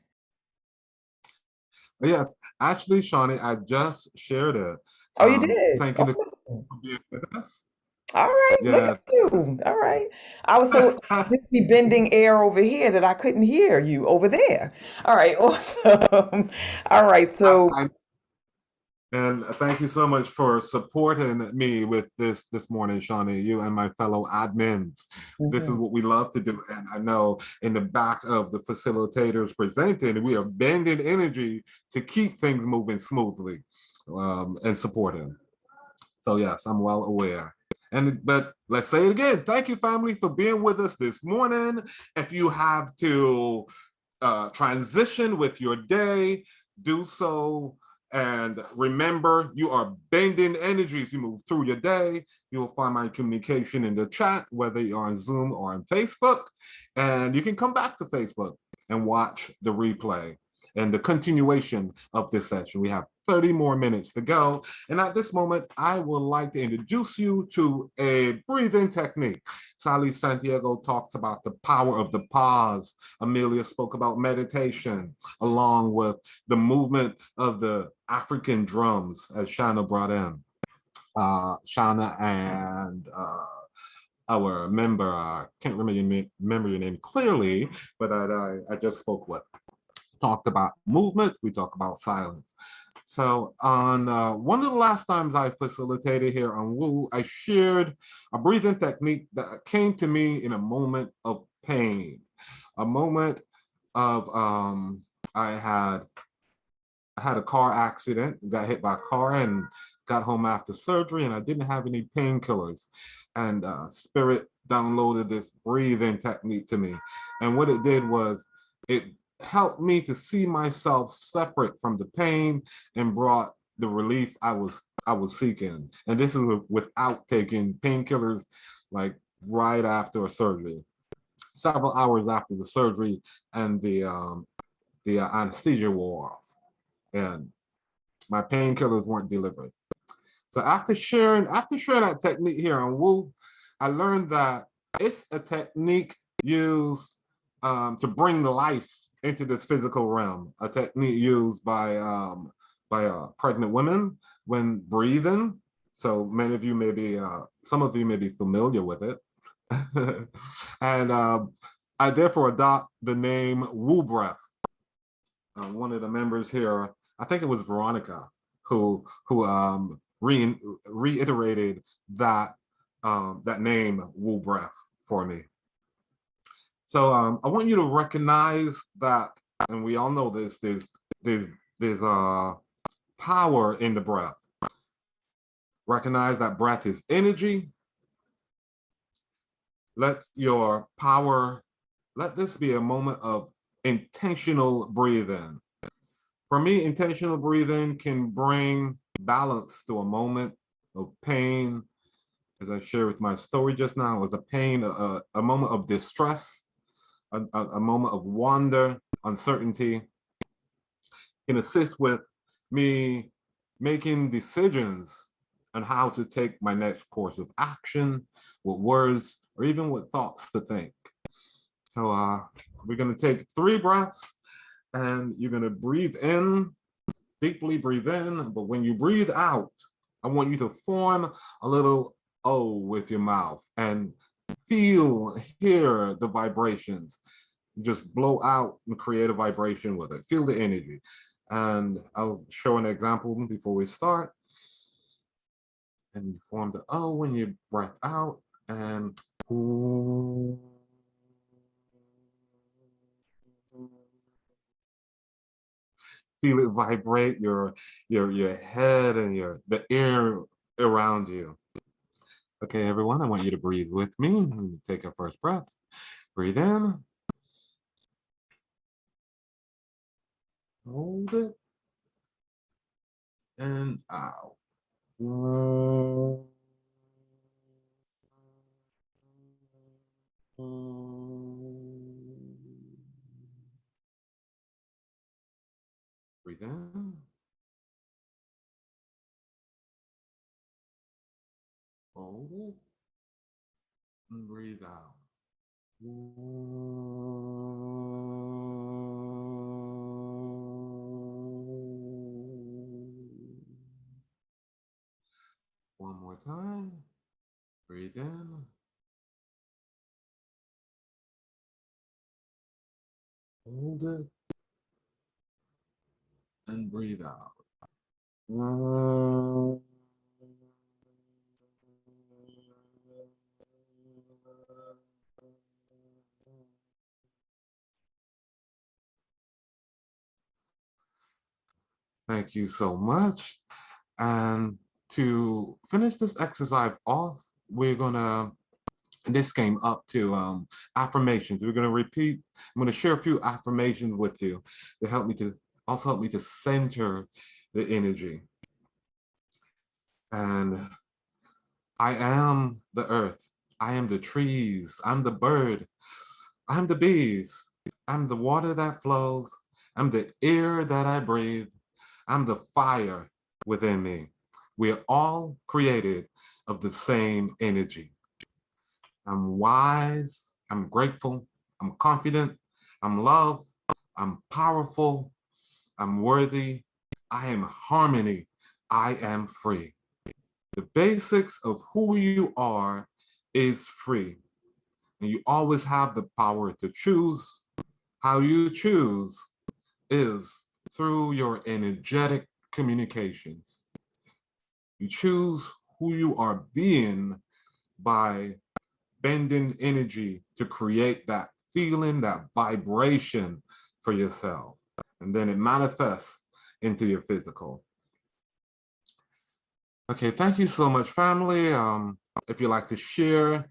Yes, actually, Shawnee, I just shared it. Oh, you did? Thank you for being with us. All right, look Yeah. at you. All right. I was so busy bending air over here that I couldn't hear you over there. All right, awesome. All right, so And thank you so much for supporting me with this morning, Shawnee, you and my fellow admins. This is what we love to do. And I know in the back of the facilitators presenting, we are bending energy to keep things moving smoothly and supporting. So yes, I'm well aware. But let's say it again. Thank you, family, for being with us this morning. If you have to transition with your day, do so. And remember, you are bending energy as you move through your day. You will find my communication in the chat, whether you're on Zoom or on Facebook. And you can come back to Facebook and watch the replay and the continuation of this session. We have 30 more minutes to go. And at this moment, I would like to introduce you to a breathing technique. Sally Santiago talks about the power of the pause. Amelia spoke about meditation, along with the movement of the African drums, as Shauna brought in. Shauna and our member, I can't remember your name clearly, but I just spoke with. Talked about movement, we talk about silence. So on one of the last times I facilitated here on Woo, I shared a breathing technique that came to me in a moment of pain, a moment of I had a car accident, got hit by a car and got home after surgery, and I didn't have any painkillers. And Spirit downloaded this breathing technique to me. And what it did was it helped me to see myself separate from the pain and brought the relief I was seeking. And this is without taking painkillers, like right after a surgery, several hours after the surgery, and the anesthesia wore off, and my painkillers weren't delivered. So after sharing that technique here on Woo, I learned that it's a technique used to bring life into this physical realm, a technique used by pregnant women when breathing. So many of you may be, some of you may be familiar with it. And I therefore adopt the name Woo Breath. One of the members here, I think it was Veronica, who reiterated that that name Woo Breath for me. So I want you to recognize that, and we all know this, there's power in the breath. Recognize that breath is energy. Let this be a moment of intentional breathing. For me, intentional breathing can bring balance to a moment of pain. As I shared with my story just now, it was a pain, a moment of distress, a moment of wonder, uncertainty. Can assist with me making decisions on how to take my next course of action, with words, or even with thoughts to think. So we're gonna take 3 breaths, and you're gonna breathe in, deeply breathe in, but when you breathe out, I want you to form a little O with your mouth, and feel, hear the vibrations. Just blow out and create a vibration with it. Feel the energy. And I'll show an example before we start. And you form the O when you breath out, and ooh. Feel it vibrate your head and the air around you. Okay, everyone, I want you to breathe with me. Take a first breath. Breathe in. Hold it. And out. Breathe in. Hold it. And breathe out. One more time. Breathe in. Hold it. And breathe out. Thank you so much. And to finish this exercise off, we're gonna, and this came up to affirmations. We're gonna repeat, I'm gonna share a few affirmations with you to help me to, also help me to center the energy. And I am the earth, I am the trees, I'm the bird, I'm the bees, I'm the water that flows, I'm the air that I breathe, I'm the fire within me. We are all created of the same energy. I'm wise, I'm grateful, I'm confident, I'm loved, I'm powerful, I'm worthy, I am harmony, I am free. The basics of who you are is free. And you always have the power to choose. How you choose is through your energetic communications. You choose who you are being by bending energy to create that feeling, that vibration for yourself. And then it manifests into your physical. Okay, thank you so much, family. If you'd like to share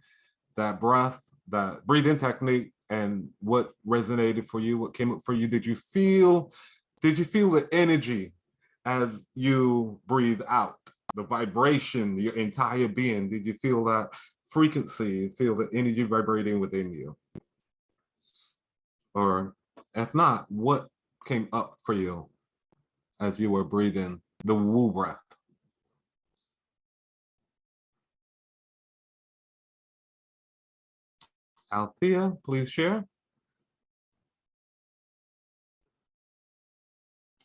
that breath, that breathing technique, and what resonated for you, what came up for you, did you feel the energy as you breathe out, the vibration, your entire being? Did you feel that frequency, feel the energy vibrating within you? Or if not, what came up for you as you were breathing the woo breath? Althea, please share.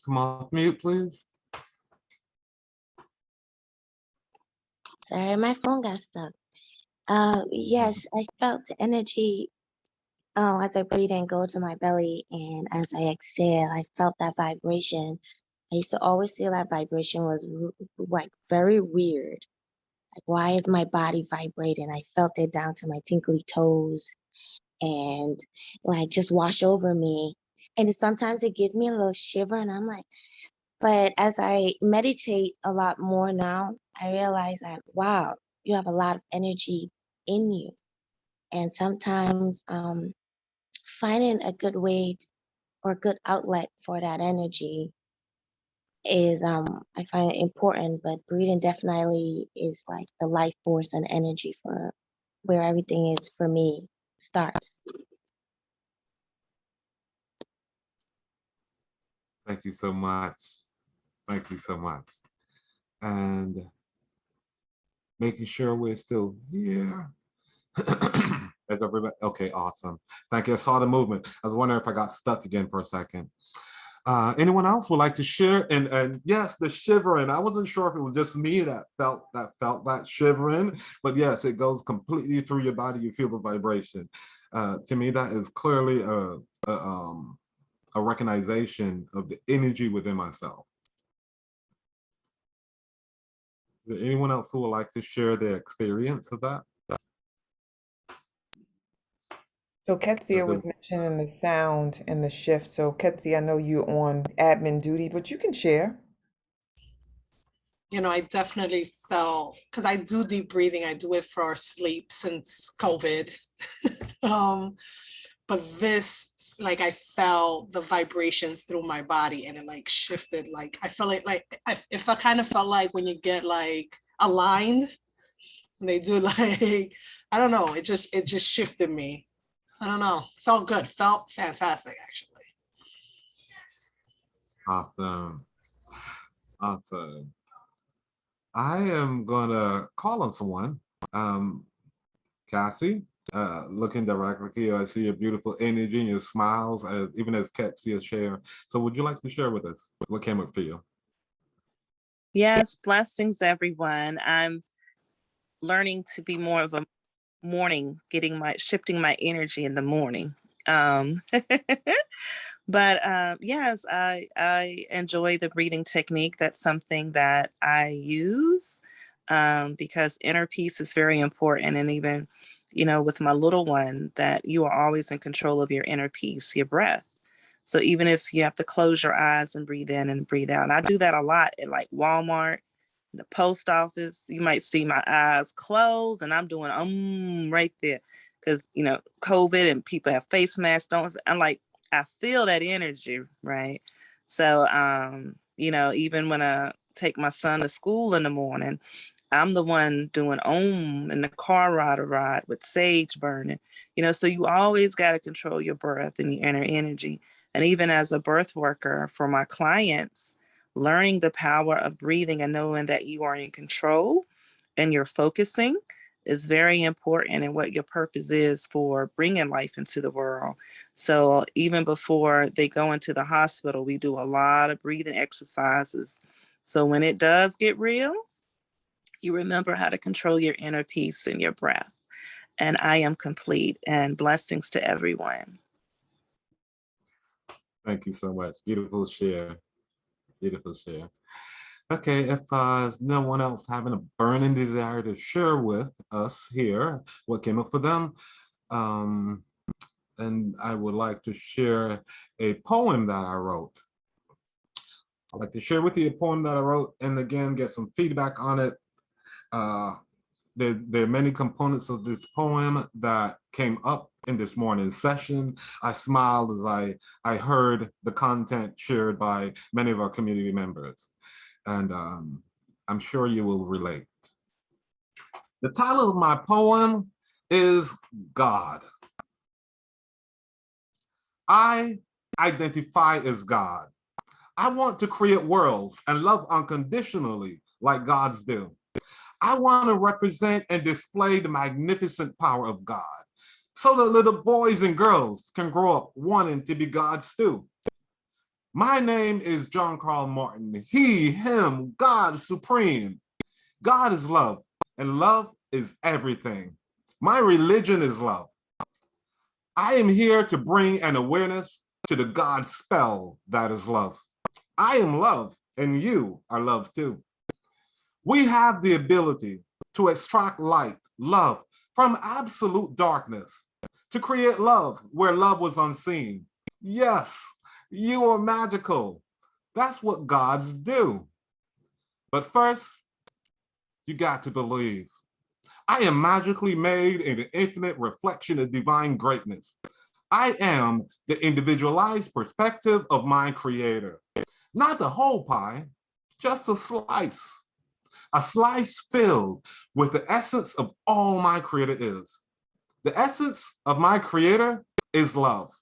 Come off mute, please. Sorry, my phone got stuck. Yes, I felt the energy as I breathe and go to my belly, and as I exhale, I felt that vibration. I used to always feel that vibration was like very weird. Like, why is my body vibrating? I felt it down to my tinkly toes and like just wash over me. And sometimes it gives me a little shiver, and I'm like, but as I meditate a lot more now, I realize that, wow, you have a lot of energy in you. And sometimes finding a good way or good outlet for that energy is, I find it important, but breathing definitely is like the life force and energy for where everything is for me starts. Thank you so much. Thank you so much. And making sure we're still here. As everybody, okay, awesome. Thank you. I saw the movement. I was wondering if I got stuck again for a second. Anyone else would like to share? And yes, the shivering. I wasn't sure if it was just me that felt that shivering, but yes, it goes completely through your body. You feel the vibration. To me, that is clearly a recognition of the energy within myself. Is there anyone else who would like to share their experience of that? So Ketsia was mentioning the sound and the shift. So Ketsia, I know you're on admin duty, but you can share. You know, I definitely felt, because I do deep breathing, I do it for sleep since COVID. But this, like, I felt the vibrations through my body and it like shifted. Like, I felt if I kind of felt like when you get like aligned, and they do like, I don't know, it just shifted me. I don't know, felt good, felt fantastic, actually. Awesome. Awesome. I am gonna call on someone. Cassie, looking directly at you, I see your beautiful energy and your smiles, even as Ketsia share. So would you like to share with us what came up for you? Yes, blessings, everyone. I'm learning to be more of a morning, shifting my energy in the morning. But yes, I enjoy the breathing technique. That's something that I use because inner peace is very important. And even, you know, with my little one, that you are always in control of your inner peace, your breath. So even if you have to close your eyes and breathe in and breathe out, and I do that a lot at like Walmart, the post office, you might see my eyes closed and I'm doing right there because, you know, COVID and people have face masks. I'm like, I feel that energy, right? So, you know, even when I take my son to school in the morning, I'm the one doing in the car ride with sage burning, you know, so you always got to control your breath and your inner energy. And even as a birth worker for my clients, learning the power of breathing and knowing that you are in control and you're focusing is very important in what your purpose is for bringing life into the world. So even before they go into the hospital, we do a lot of breathing exercises. So when it does get real, you remember how to control your inner peace and your breath. And I am complete, and blessings to everyone. Thank you so much. Beautiful share. Beautiful share. Okay, if no one else having a burning desire to share with us here what came up for them, then I would like to share a poem that I wrote. I'd like to share with you a poem that I wrote and again, get some feedback on it. There are many components of this poem that came up in this morning's session. I smiled as I heard the content shared by many of our community members. And I'm sure you will relate. The title of my poem is God. I identify as God. I want to create worlds and love unconditionally like gods do. I want to represent and display the magnificent power of God so that little boys and girls can grow up wanting to be gods too. My name is John Carl Martin. He, him, God supreme. God is love, and love is everything. My religion is love. I am here to bring an awareness to the God spell that is love. I am love, and you are love too. We have the ability to extract light, love, from absolute darkness, to create love where love was unseen. Yes, you are magical. That's what gods do. But first, you got to believe. I am magically made in the infinite reflection of divine greatness. I am the individualized perspective of my creator. Not the whole pie, just a slice. A slice filled with the essence of all my creator is. The essence of my creator is love.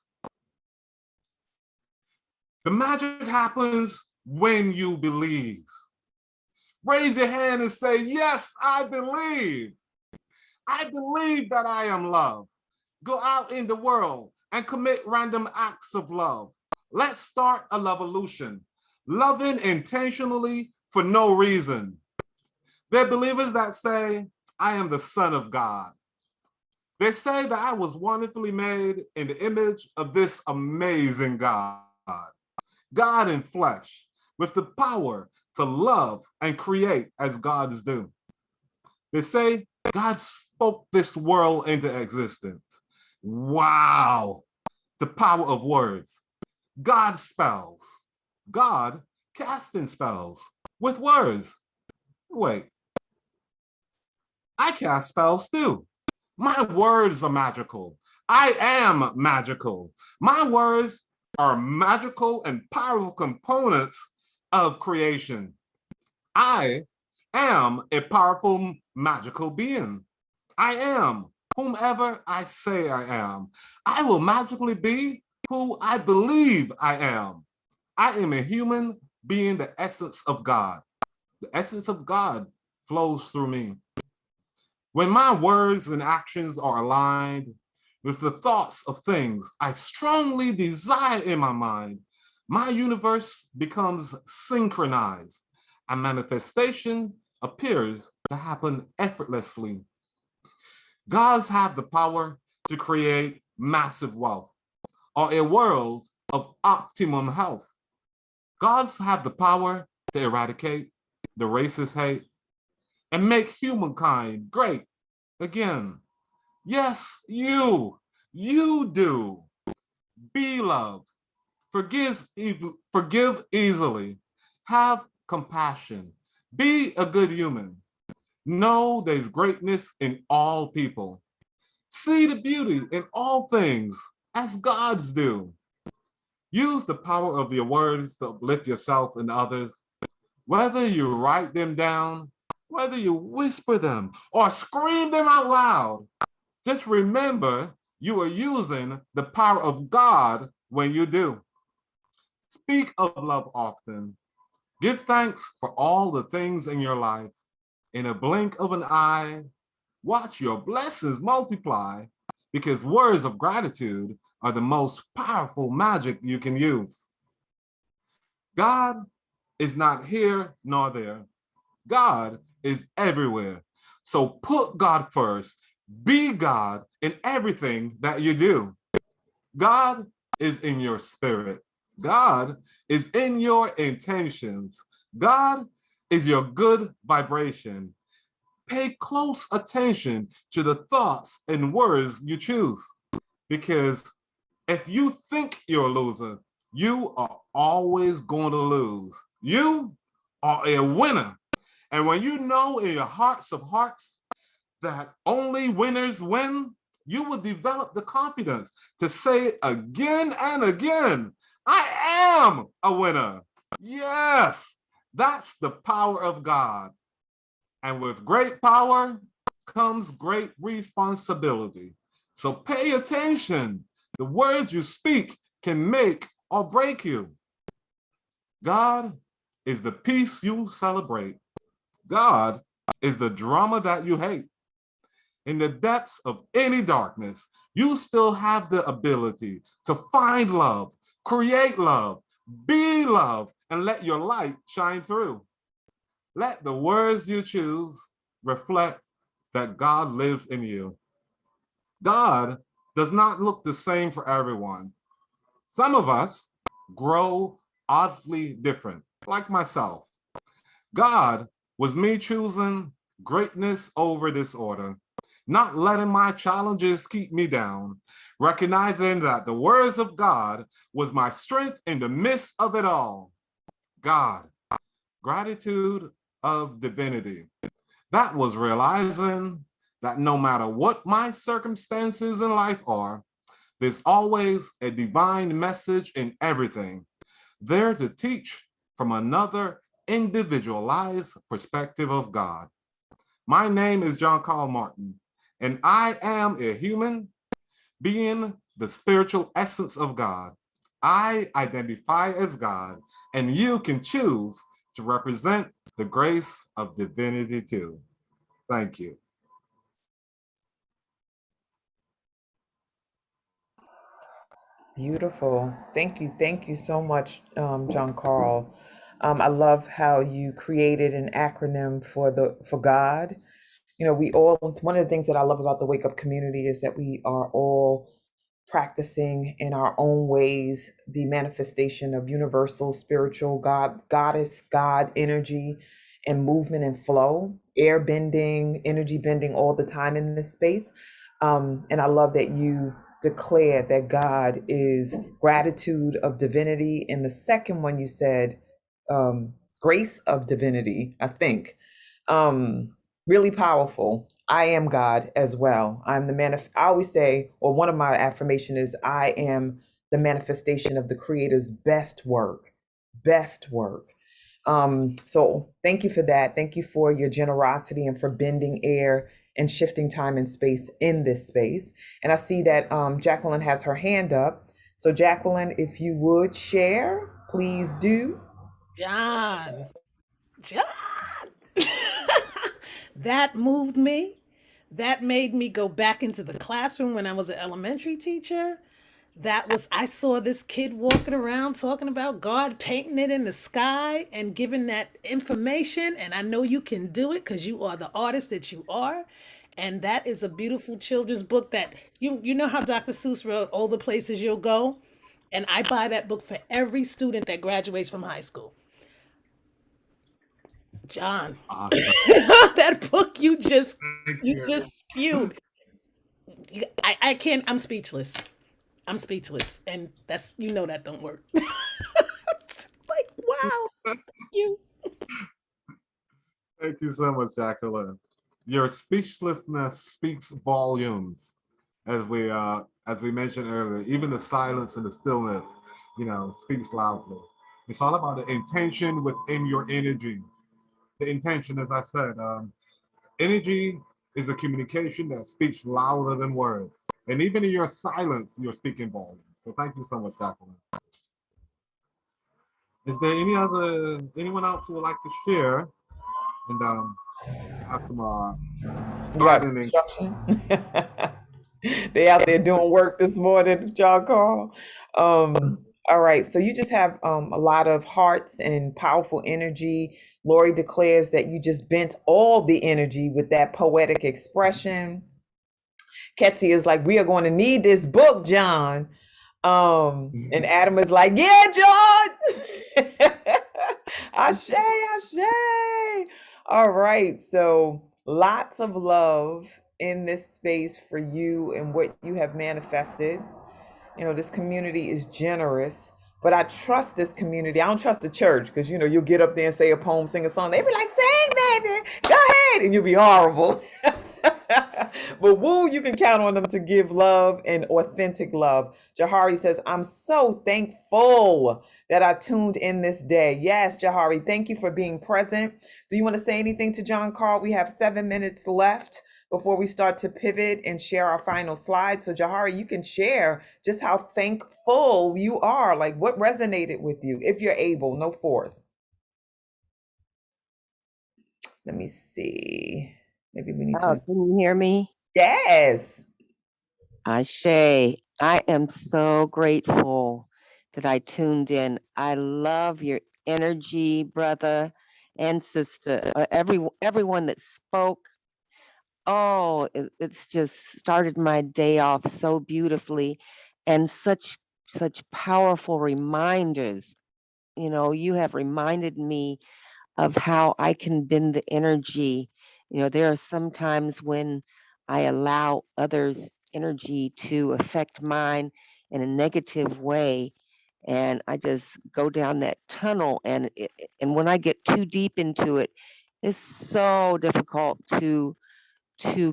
The magic happens when you believe. Raise your hand and say, yes, I believe. I believe that I am love. Go out in the world and commit random acts of love. Let's start a revolution, loving intentionally for no reason. There are believers that say, I am the Son of God. They say that I was wonderfully made in the image of this amazing God, God in flesh, with the power to love and create as gods do. They say God spoke this world into existence. Wow, the power of words. God spells. God casting spells with words. Wait, I cast spells too. My words are magical. I am magical. My words are magical and powerful components of creation. I am a powerful magical being. I am whomever I say I am. I will magically be who I believe I am. I am a human being, the essence of God. The essence of God flows through me. When my words and actions are aligned with the thoughts of things I strongly desire in my mind, my universe becomes synchronized and manifestation appears to happen effortlessly. Gods have the power to create massive wealth or a world of optimum health. Gods have the power to eradicate the racist hate and make humankind great again. Yes, you do. Be love, forgive easily, have compassion, be a good human. Know there's greatness in all people. See the beauty in all things as gods do. Use the power of your words to uplift yourself and others. Whether you write them down, whether you whisper them or scream them out loud, just remember you are using the power of God when you do. Speak of love often. Give thanks for all the things in your life. In a blink of an eye, watch your blessings multiply, because words of gratitude are the most powerful magic you can use. God is not here nor there. God is everywhere. So put God first. Be God in everything that you do. God is in your spirit. God is in your intentions. God is your good vibration. Pay close attention to the thoughts and words you choose, because if you think you're a loser, you are always going to lose. You are a winner. And when you know in your hearts of hearts that only winners win, you will develop the confidence to say it again and again, I am a winner. Yes, that's the power of God. And with great power comes great responsibility. So pay attention. The words you speak can make or break you. God is the peace you celebrate. God is the drama that you hate. In the depths of any darkness, you still have the ability to find love, create love, be love, and let your light shine through. Let the words you choose reflect that God lives in you. God does not look the same for everyone. Some of us grow oddly different, like myself. God was me choosing greatness over disorder, not letting my challenges keep me down, recognizing that the words of God was my strength in the midst of it all. God, gratitude of divinity. That was realizing that no matter what my circumstances in life are, there's always a divine message in everything, there to teach from another individualized perspective of God. My name is John Carl Martin, and I am a human being, the spiritual essence of God. I identify as God, and you can choose to represent the grace of divinity too. Thank you. Beautiful. Thank you so much, John Carl. I love how you created an acronym for God. You know, we all, it's one of the things that I love about the Wake Up community is that we are all practicing in our own ways the manifestation of universal spiritual God, goddess, God energy and movement and flow, air bending, energy bending all the time in this space. And I love that you declare that God is gratitude of divinity. And the second one you said, grace of divinity, I think. Really powerful. I am God as well. I'm the I always say, or one of my affirmation is, I am the manifestation of the Creator's best work. Best work. So thank you for that. Thank you for your generosity and for bending air and shifting time and space in this space. And I see that Jacqueline has her hand up. So Jacqueline, if you would share, please do. John. That moved me. That made me go back into the classroom when I was an elementary teacher. I saw this kid walking around talking about God painting it in the sky and giving that information. And I know you can do it because you are the artist that you are. And that is a beautiful children's book that you know how Dr. Seuss wrote All the Places You'll Go? And I buy that book for every student that graduates from high school. John, Awesome. that book you just spewed. I can't, I'm speechless. I'm speechless. And that's, that don't work. Like, wow. Thank you. Thank you so much, Jacqueline. Your speechlessness speaks volumes, as we mentioned earlier. Even the silence and the stillness, speaks loudly. It's all about the intention within your energy. The intention, as I said, energy is a communication that speaks louder than words. And even in your silence, you're speaking volumes. So thank you so much, Jacqueline. Is there anyone else who would like to share and have some gardening? They out there doing work this morning, John Carl. All right, so you just have a lot of hearts and powerful energy. Lori declares that you just bent all the energy with that poetic expression. Ketsi is like, we are going to need this book, John. And Adam is like, yeah, John. Ashe, ashe. All right, so lots of love in this space for you and what you have manifested. This community is generous, but I trust this community. I don't trust the church because, you'll get up there and say a poem, sing a song. They be like, sing, baby, go ahead. And you'll be horrible. But woo, you can count on them to give love and authentic love. Jahari says, I'm so thankful that I tuned in this day. Yes, Jahari, thank you for being present. Do you want to say anything to John Carl? We have 7 minutes left before we start to pivot and share our final slide. So Jahari, you can share just how thankful you are, like what resonated with you, if you're able, no force. Let me see. Maybe we need to. Can you hear me? Yes. Ashe, I am so grateful that I tuned in. I love your energy, brother and sister, everyone that spoke. Oh, it's just started my day off so beautifully, and such powerful reminders. You have reminded me of how I can bend the energy. There are some times when I allow others' energy to affect mine in a negative way, and I just go down that tunnel. And when I get too deep into it, it's so difficult to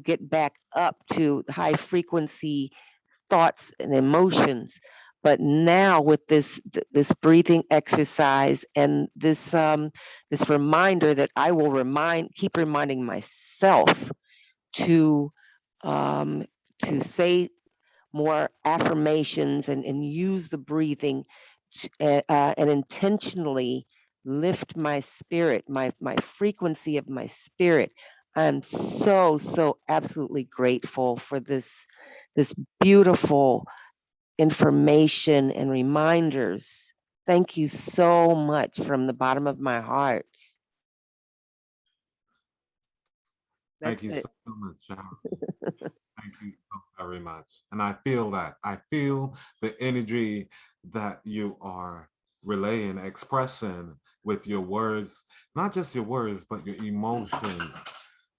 get back up to high frequency thoughts and emotions. But now with this breathing exercise and this reminder that I will keep reminding myself to say more affirmations and use the breathing and intentionally lift my spirit, my frequency of my spirit. I'm so absolutely grateful for this beautiful information and reminders. Thank you so much from the bottom of my heart. Thank That's you it. so much, Sharon. Thank you so very much. And I feel that. I feel the energy that you are relaying, expressing with your words, not just your words, but your emotions,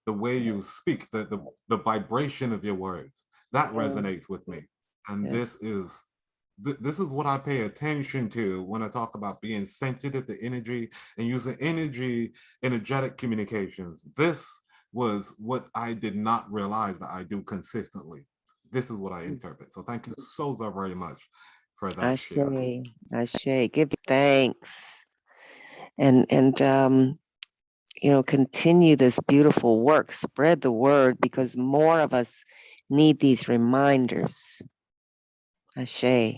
the way you speak, the vibration of your words. That resonates with me. And this is what I pay attention to when I talk about being sensitive to energy and using energetic communications. This was what I did not realize that I do consistently. This is what I interpret. So thank you so very much for that share. Ashe, give thanks. And continue this beautiful work, spread the word, because more of us need these reminders. Ashe.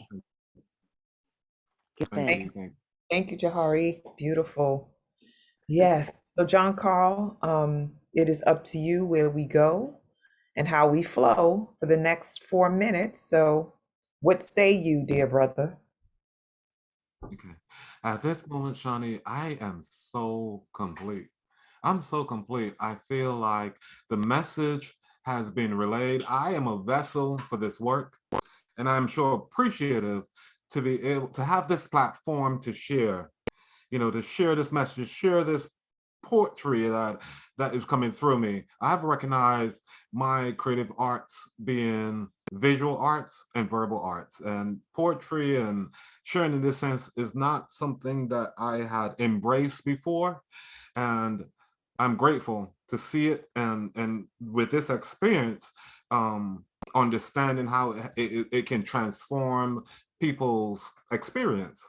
Give thanks. Thank you, Jahari. Beautiful. Yes. So John Carl, it is up to you where we go and how we flow for the next 4 minutes. So what say you, dear brother? Okay. At this moment, Shawnee, I am so complete. I'm so complete. I feel like the message has been relayed. I am a vessel for this work, and I'm sure appreciative to be able to have this platform to share, to share this message, share this poetry that is coming through me. I've recognized my creative arts being visual arts and verbal arts, and poetry and sharing in this sense is not something that I had embraced before. And I'm grateful to see it, and with this experience, understanding how it can transform people's experience,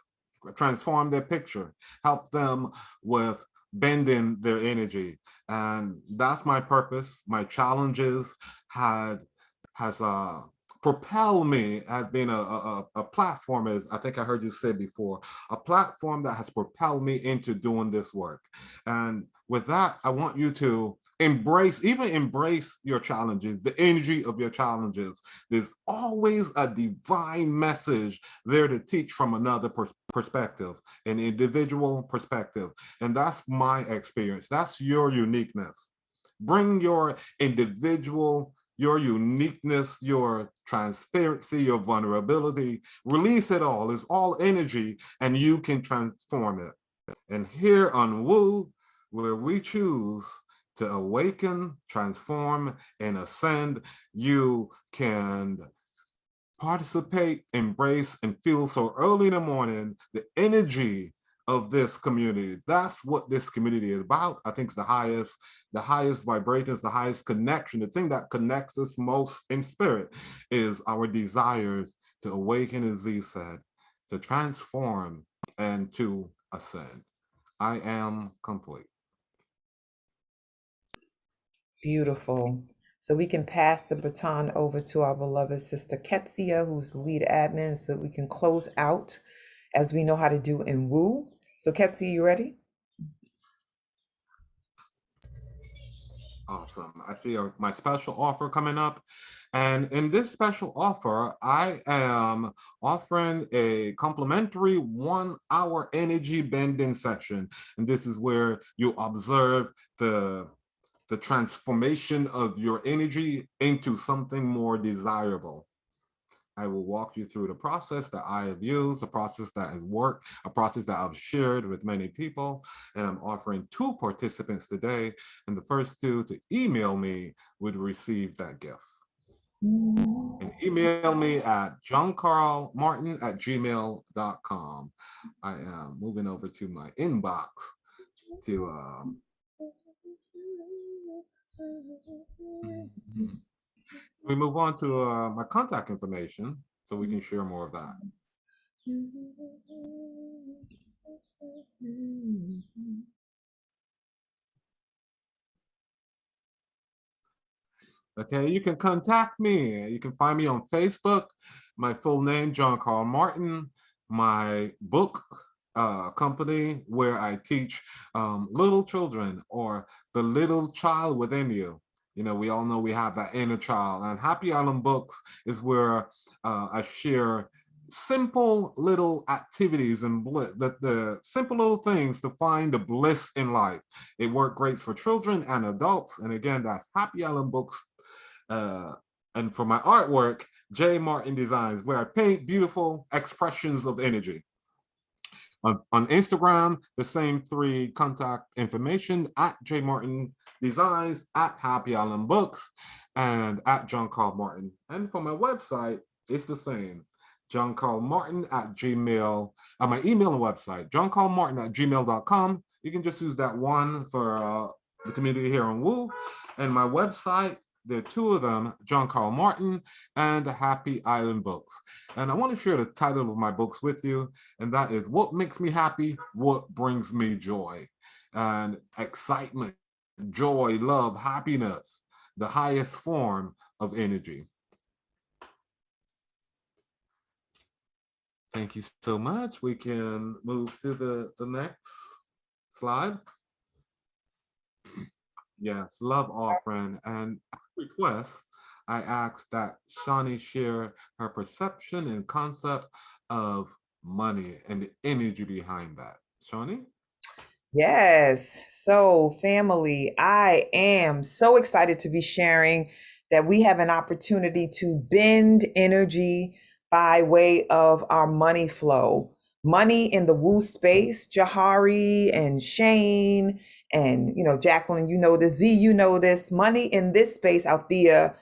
transform their picture, help them with bending their energy. And that's my purpose. My challenges has propelled me, has been a platform, as I think I heard you say before, a platform that has propelled me into doing this work. And with that, I want you to embrace your challenges, the energy of your challenges. There's always a divine message there to teach from another perspective, an individual perspective. And that's my experience. That's your uniqueness. Bring your individual, your uniqueness, your transparency, your vulnerability, release it all. It's all energy, and you can transform it. And here on Woo, where we choose to awaken, transform, and ascend, you can participate, embrace, and feel so early in the morning the energy of this community. That's what this community is about. I think it's the highest vibrations, the highest connection. The thing that connects us most in spirit is our desires to awaken, as Z said, to transform, and to ascend. I am complete. Beautiful. So we can pass the baton over to our beloved sister Ketsia, who's the lead admin, so that we can close out as we know how to do in Woo. So Ketsia, you ready? Awesome. I see my special offer coming up. And in this special offer, I am offering a complimentary 1-hour energy bending session. And this is where you observe the transformation of your energy into something more desirable. I will walk you through the process that I have used, the process that has worked, a process that I've shared with many people. And I'm offering 2 participants today. And the first 2 to email me would receive that gift. And email me at johncarlmartin@gmail.com. I am moving over to my inbox to we move on to my contact information so we can share more of that. Okay, you can contact me. You can find me on Facebook. My full name, John Carl Martin. My book company where I teach little children, or the little child within you. We all know we have that inner child, and Happy Island Books is where I share simple little activities and bliss, the simple little things to find the bliss in life. It worked great for children and adults. And again, that's Happy Island Books. And for my artwork, J. Martin Designs, where I paint beautiful expressions of energy. On Instagram, the same 3 contact information at J. Martin Designs, at Happy Island Books, and at John Carl Martin. And for my website, it's the same. John Carl Martin at Gmail, my email and website, johncarlmartin@gmail.com. You can just use that one for the community here on Woo. And my website, there are 2 of them, John Carl Martin and Happy Island Books. And I want to share the title of my books with you, and that is What Makes Me Happy, What Brings Me Joy. And excitement, joy, love, happiness, the highest form of energy. Thank you so much. We can move to the next slide. Yes, love offering. And at request, I asked that Shawnee share her perception and concept of money and the energy behind that. Shawnee? Yes. So, family, I am so excited to be sharing that we have an opportunity to bend energy by way of our money flow. Money in the Woo space, Jahari and Shane and, Jacqueline, you know this, Z, you know this. Money in this space, Althea,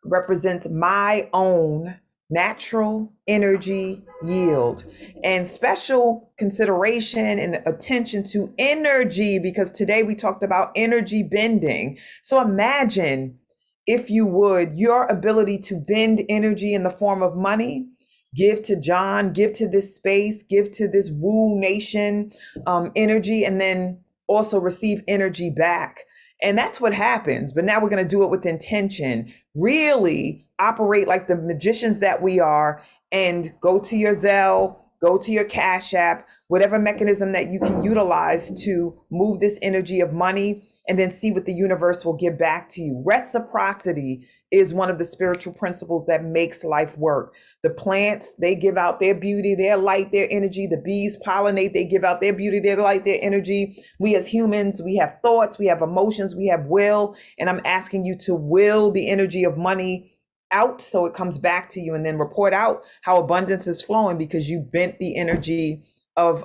represents my own natural energy yield and special consideration and attention to energy, because today we talked about energy bending. So imagine, if you would, your ability to bend energy in the form of money. Give to John, give to this space, give to this Woo Nation energy, and then also receive energy back. And that's what happens. But now we're going to do it with intention. Really operate like the magicians that we are, and go to your Zelle, go to your Cash App, whatever mechanism that you can utilize to move this energy of money, and then see what the universe will give back to you. Reciprocity is one of the spiritual principles that makes life work. The plants, they give out their beauty, their light, their energy. The bees pollinate, they give out their beauty, their light, their energy. We as humans, we have thoughts, we have emotions, we have will. And I'm asking you to will the energy of money out so it comes back to you, and then report out how abundance is flowing because you bent the energy of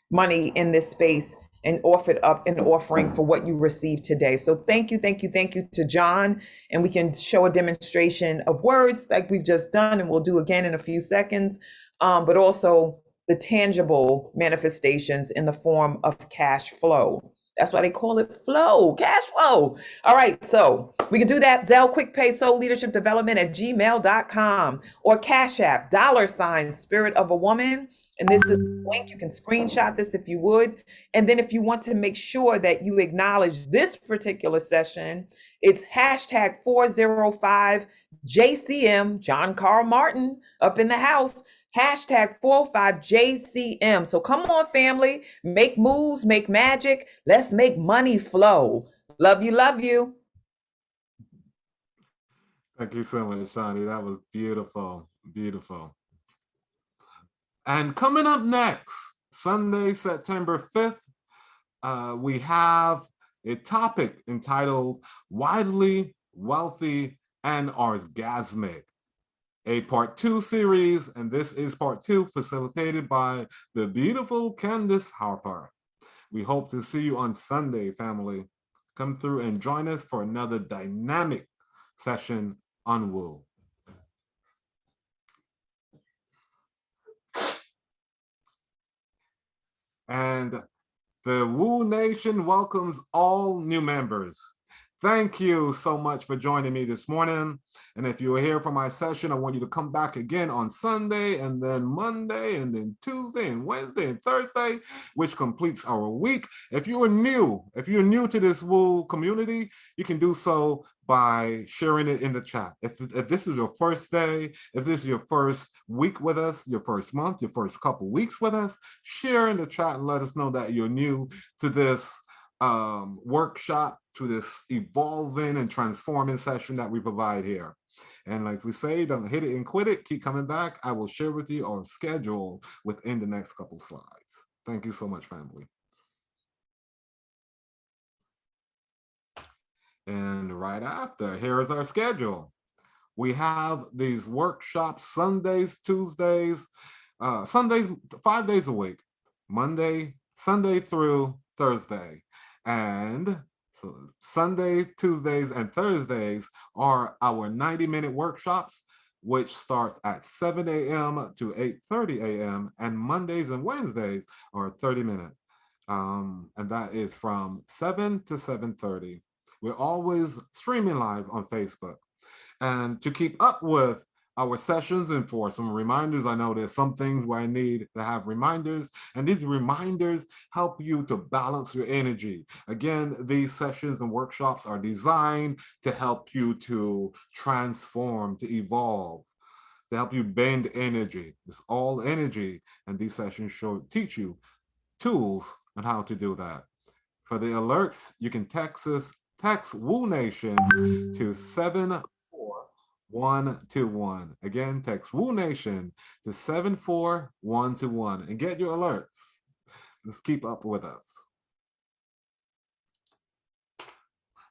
money in this space and offered up an offering for what you received today. So thank you to John. And we can show a demonstration of words like we've just done, and we'll do again in a few seconds, but also the tangible manifestations in the form of cash flow. That's why they call it flow, cash flow. All right, so we can do that. Zelle, QuickPay, Soul Leadership Development at gmail.com, or Cash App, $ Spirit of a Woman. And this is the link. You can screenshot this if you would. And then if you want to make sure that you acknowledge this particular session, it's hashtag 405 JCM, John Carl Martin, up in the house. Hashtag 405 JCM. So come on, family, make moves, make magic. Let's make money flow. Love you, love you. Thank you so much, Shawnee. That was beautiful, beautiful. And coming up next, Sunday, September 5th, we have a topic entitled Wildly Wealthy and Orgasmic, a part 2 series, and this is part 2 facilitated by the beautiful Candace Harper. We hope to see you on Sunday, family. Come through and join us for another dynamic session on Woo. And the Woo Nation welcomes all new members. Thank you so much for joining me this morning. And if you were here for my session, I want you to come back again on Sunday, and then Monday, and then Tuesday, and Wednesday, and Thursday, which completes our week. If you're new to this Woo community, you can do so by sharing it in the chat. If this is your first day, if this is your first week with us, your first month, your first couple weeks with us, share in the chat and let us know that you're new to this workshop, to this evolving and transforming session that we provide here. And like we say, don't hit it and quit it. Keep coming back. I will share with you our schedule within the next couple slides. Thank you so much, family. And right after, here is our schedule. We have these workshops Sundays, Tuesdays, Sundays, 5 days a week, Sunday through Thursday. And so Sunday, Tuesdays, and Thursdays are our 90-minute workshops, which starts at 7 a.m. to 8:30 a.m. And Mondays and Wednesdays are 30-minute. And that is from 7 to 7:30. We're always streaming live on Facebook. And to keep up with our sessions and for some reminders, I know there's some things where I need to have reminders, and these reminders help you to balance your energy. Again, these sessions and workshops are designed to help you to transform, to evolve, to help you bend energy. It's all energy, and these sessions teach you tools on how to do that. For the alerts, you can text Woo Nation to 74121. Again, text Woo Nation to 74121 and get your alerts. Let's keep up with us.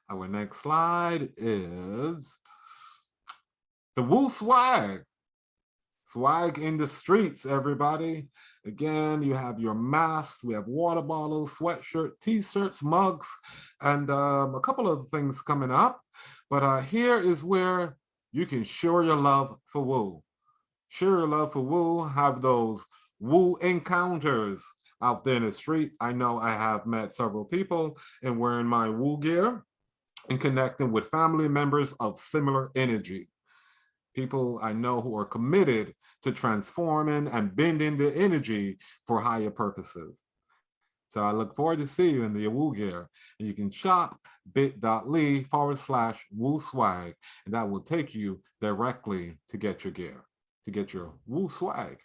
Our next slide is the Woo Swag. Swag in the streets, everybody. Again, you have your masks, we have water bottles, sweatshirt, t-shirts, mugs, and a couple of things coming up. But here is where you can show your love for Woo. Share your love for Woo, have those Woo encounters out there in the street. I know I have met several people and wearing my Woo gear and connecting with family members of similar energy. People I know who are committed to transforming and bending their energy for higher purposes. So I look forward to see you in the Woo gear. And you can shop bit.ly/Woo Swag, and that will take you directly to get your gear, to get your Woo Swag.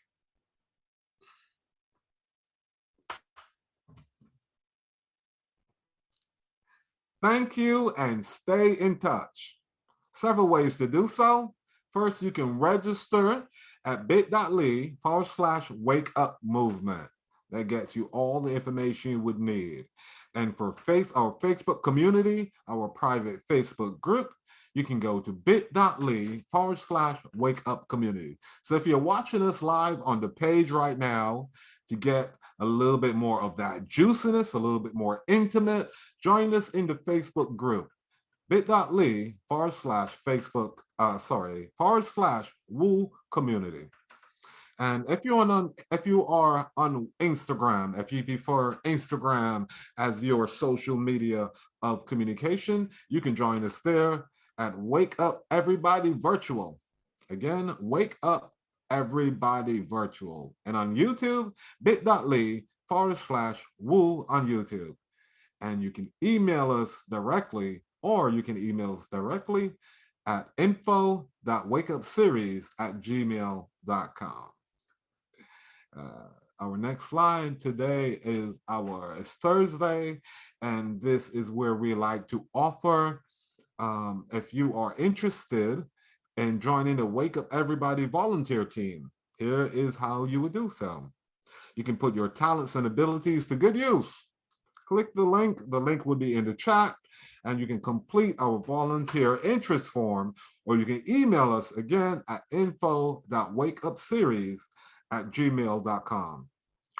Thank you and stay in touch. Several ways to do so. First, you can register at bit.ly/Wake Up Movement. That gets you all the information you would need. And for our Facebook community, our private Facebook group, you can go to bit.ly/Wake Up Community. So if you're watching us live on the page right now, to get a little bit more of that juiciness, a little bit more intimate, join us in the Facebook group. bit.ly/Woo Community. And if you are on Instagram, if you prefer Instagram as your social media of communication, you can join us there at Wake Up Everybody Virtual. Again, Wake Up Everybody Virtual. And on YouTube, bit.ly/Woo on YouTube. And you can email us directly, or you can email us directly at info.wakeupseries@gmail.com. Our next slide today is it's Thursday, and this is where we like to offer, if you are interested in joining the Wake Up Everybody volunteer team, here is how you would do so. You can put your talents and abilities to good use. Click the link will be in the chat, and you can complete our volunteer interest form, or you can email us again at info.wakeupseries@gmail.com.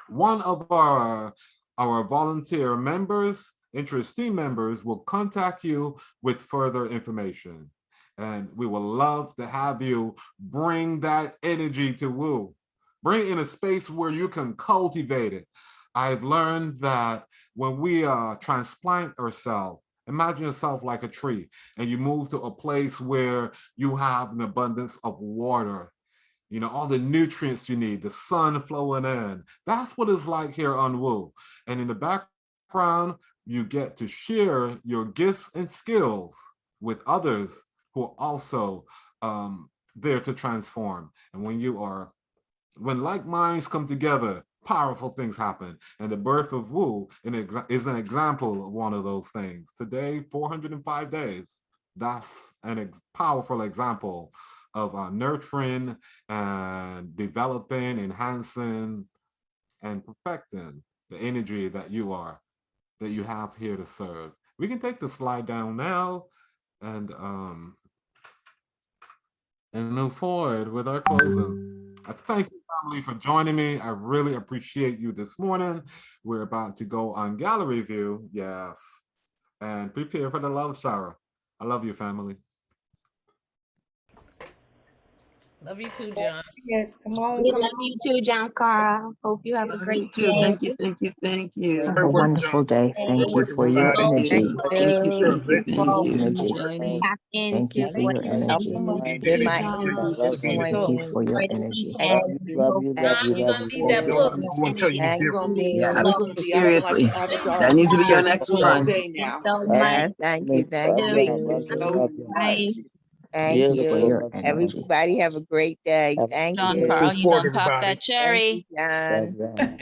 One of our volunteer members, interest team members, will contact you with further information. And we would love to have you bring that energy to Woo. Bring it in a space where you can cultivate it. I've learned that when we transplant ourselves, imagine yourself like a tree, and you move to a place where you have an abundance of water, you know, all the nutrients you need, the sun flowing in. That's what it's like here on Woo. And in the background, you get to share your gifts and skills with others who are also there to transform. And when like minds come together, powerful things happen. And the birth of Woo is an example of one of those things. Today, 405 days. That's an powerful example of nurturing and developing, enhancing, and perfecting the energy that you have here to serve. We can take the slide down now and move forward with our closing. I thank you, family, for joining me. I really appreciate you this morning. We're about to go on gallery view, yes, and prepare for the love shower. I love you, family. Love you too, John. Yeah, come on, We come love you too, John Carl. Hope you have a Love you great too. day. Thank you, thank you, thank you. Have a wonderful day. Thank you for your energy. Thank you, thank you, Thank you for thank your you. energy. Tap Thank you into for what your you energy. did my energy this Thank you for your for the energy. weekend. John, you're gonna need that book. Yeah, seriously. That needs to be your next one. So much. Thank you. Bye. Thank For you. your energy. Everybody have a great day. Thank John you. Carl, you done popped that Thank you, cherry. John.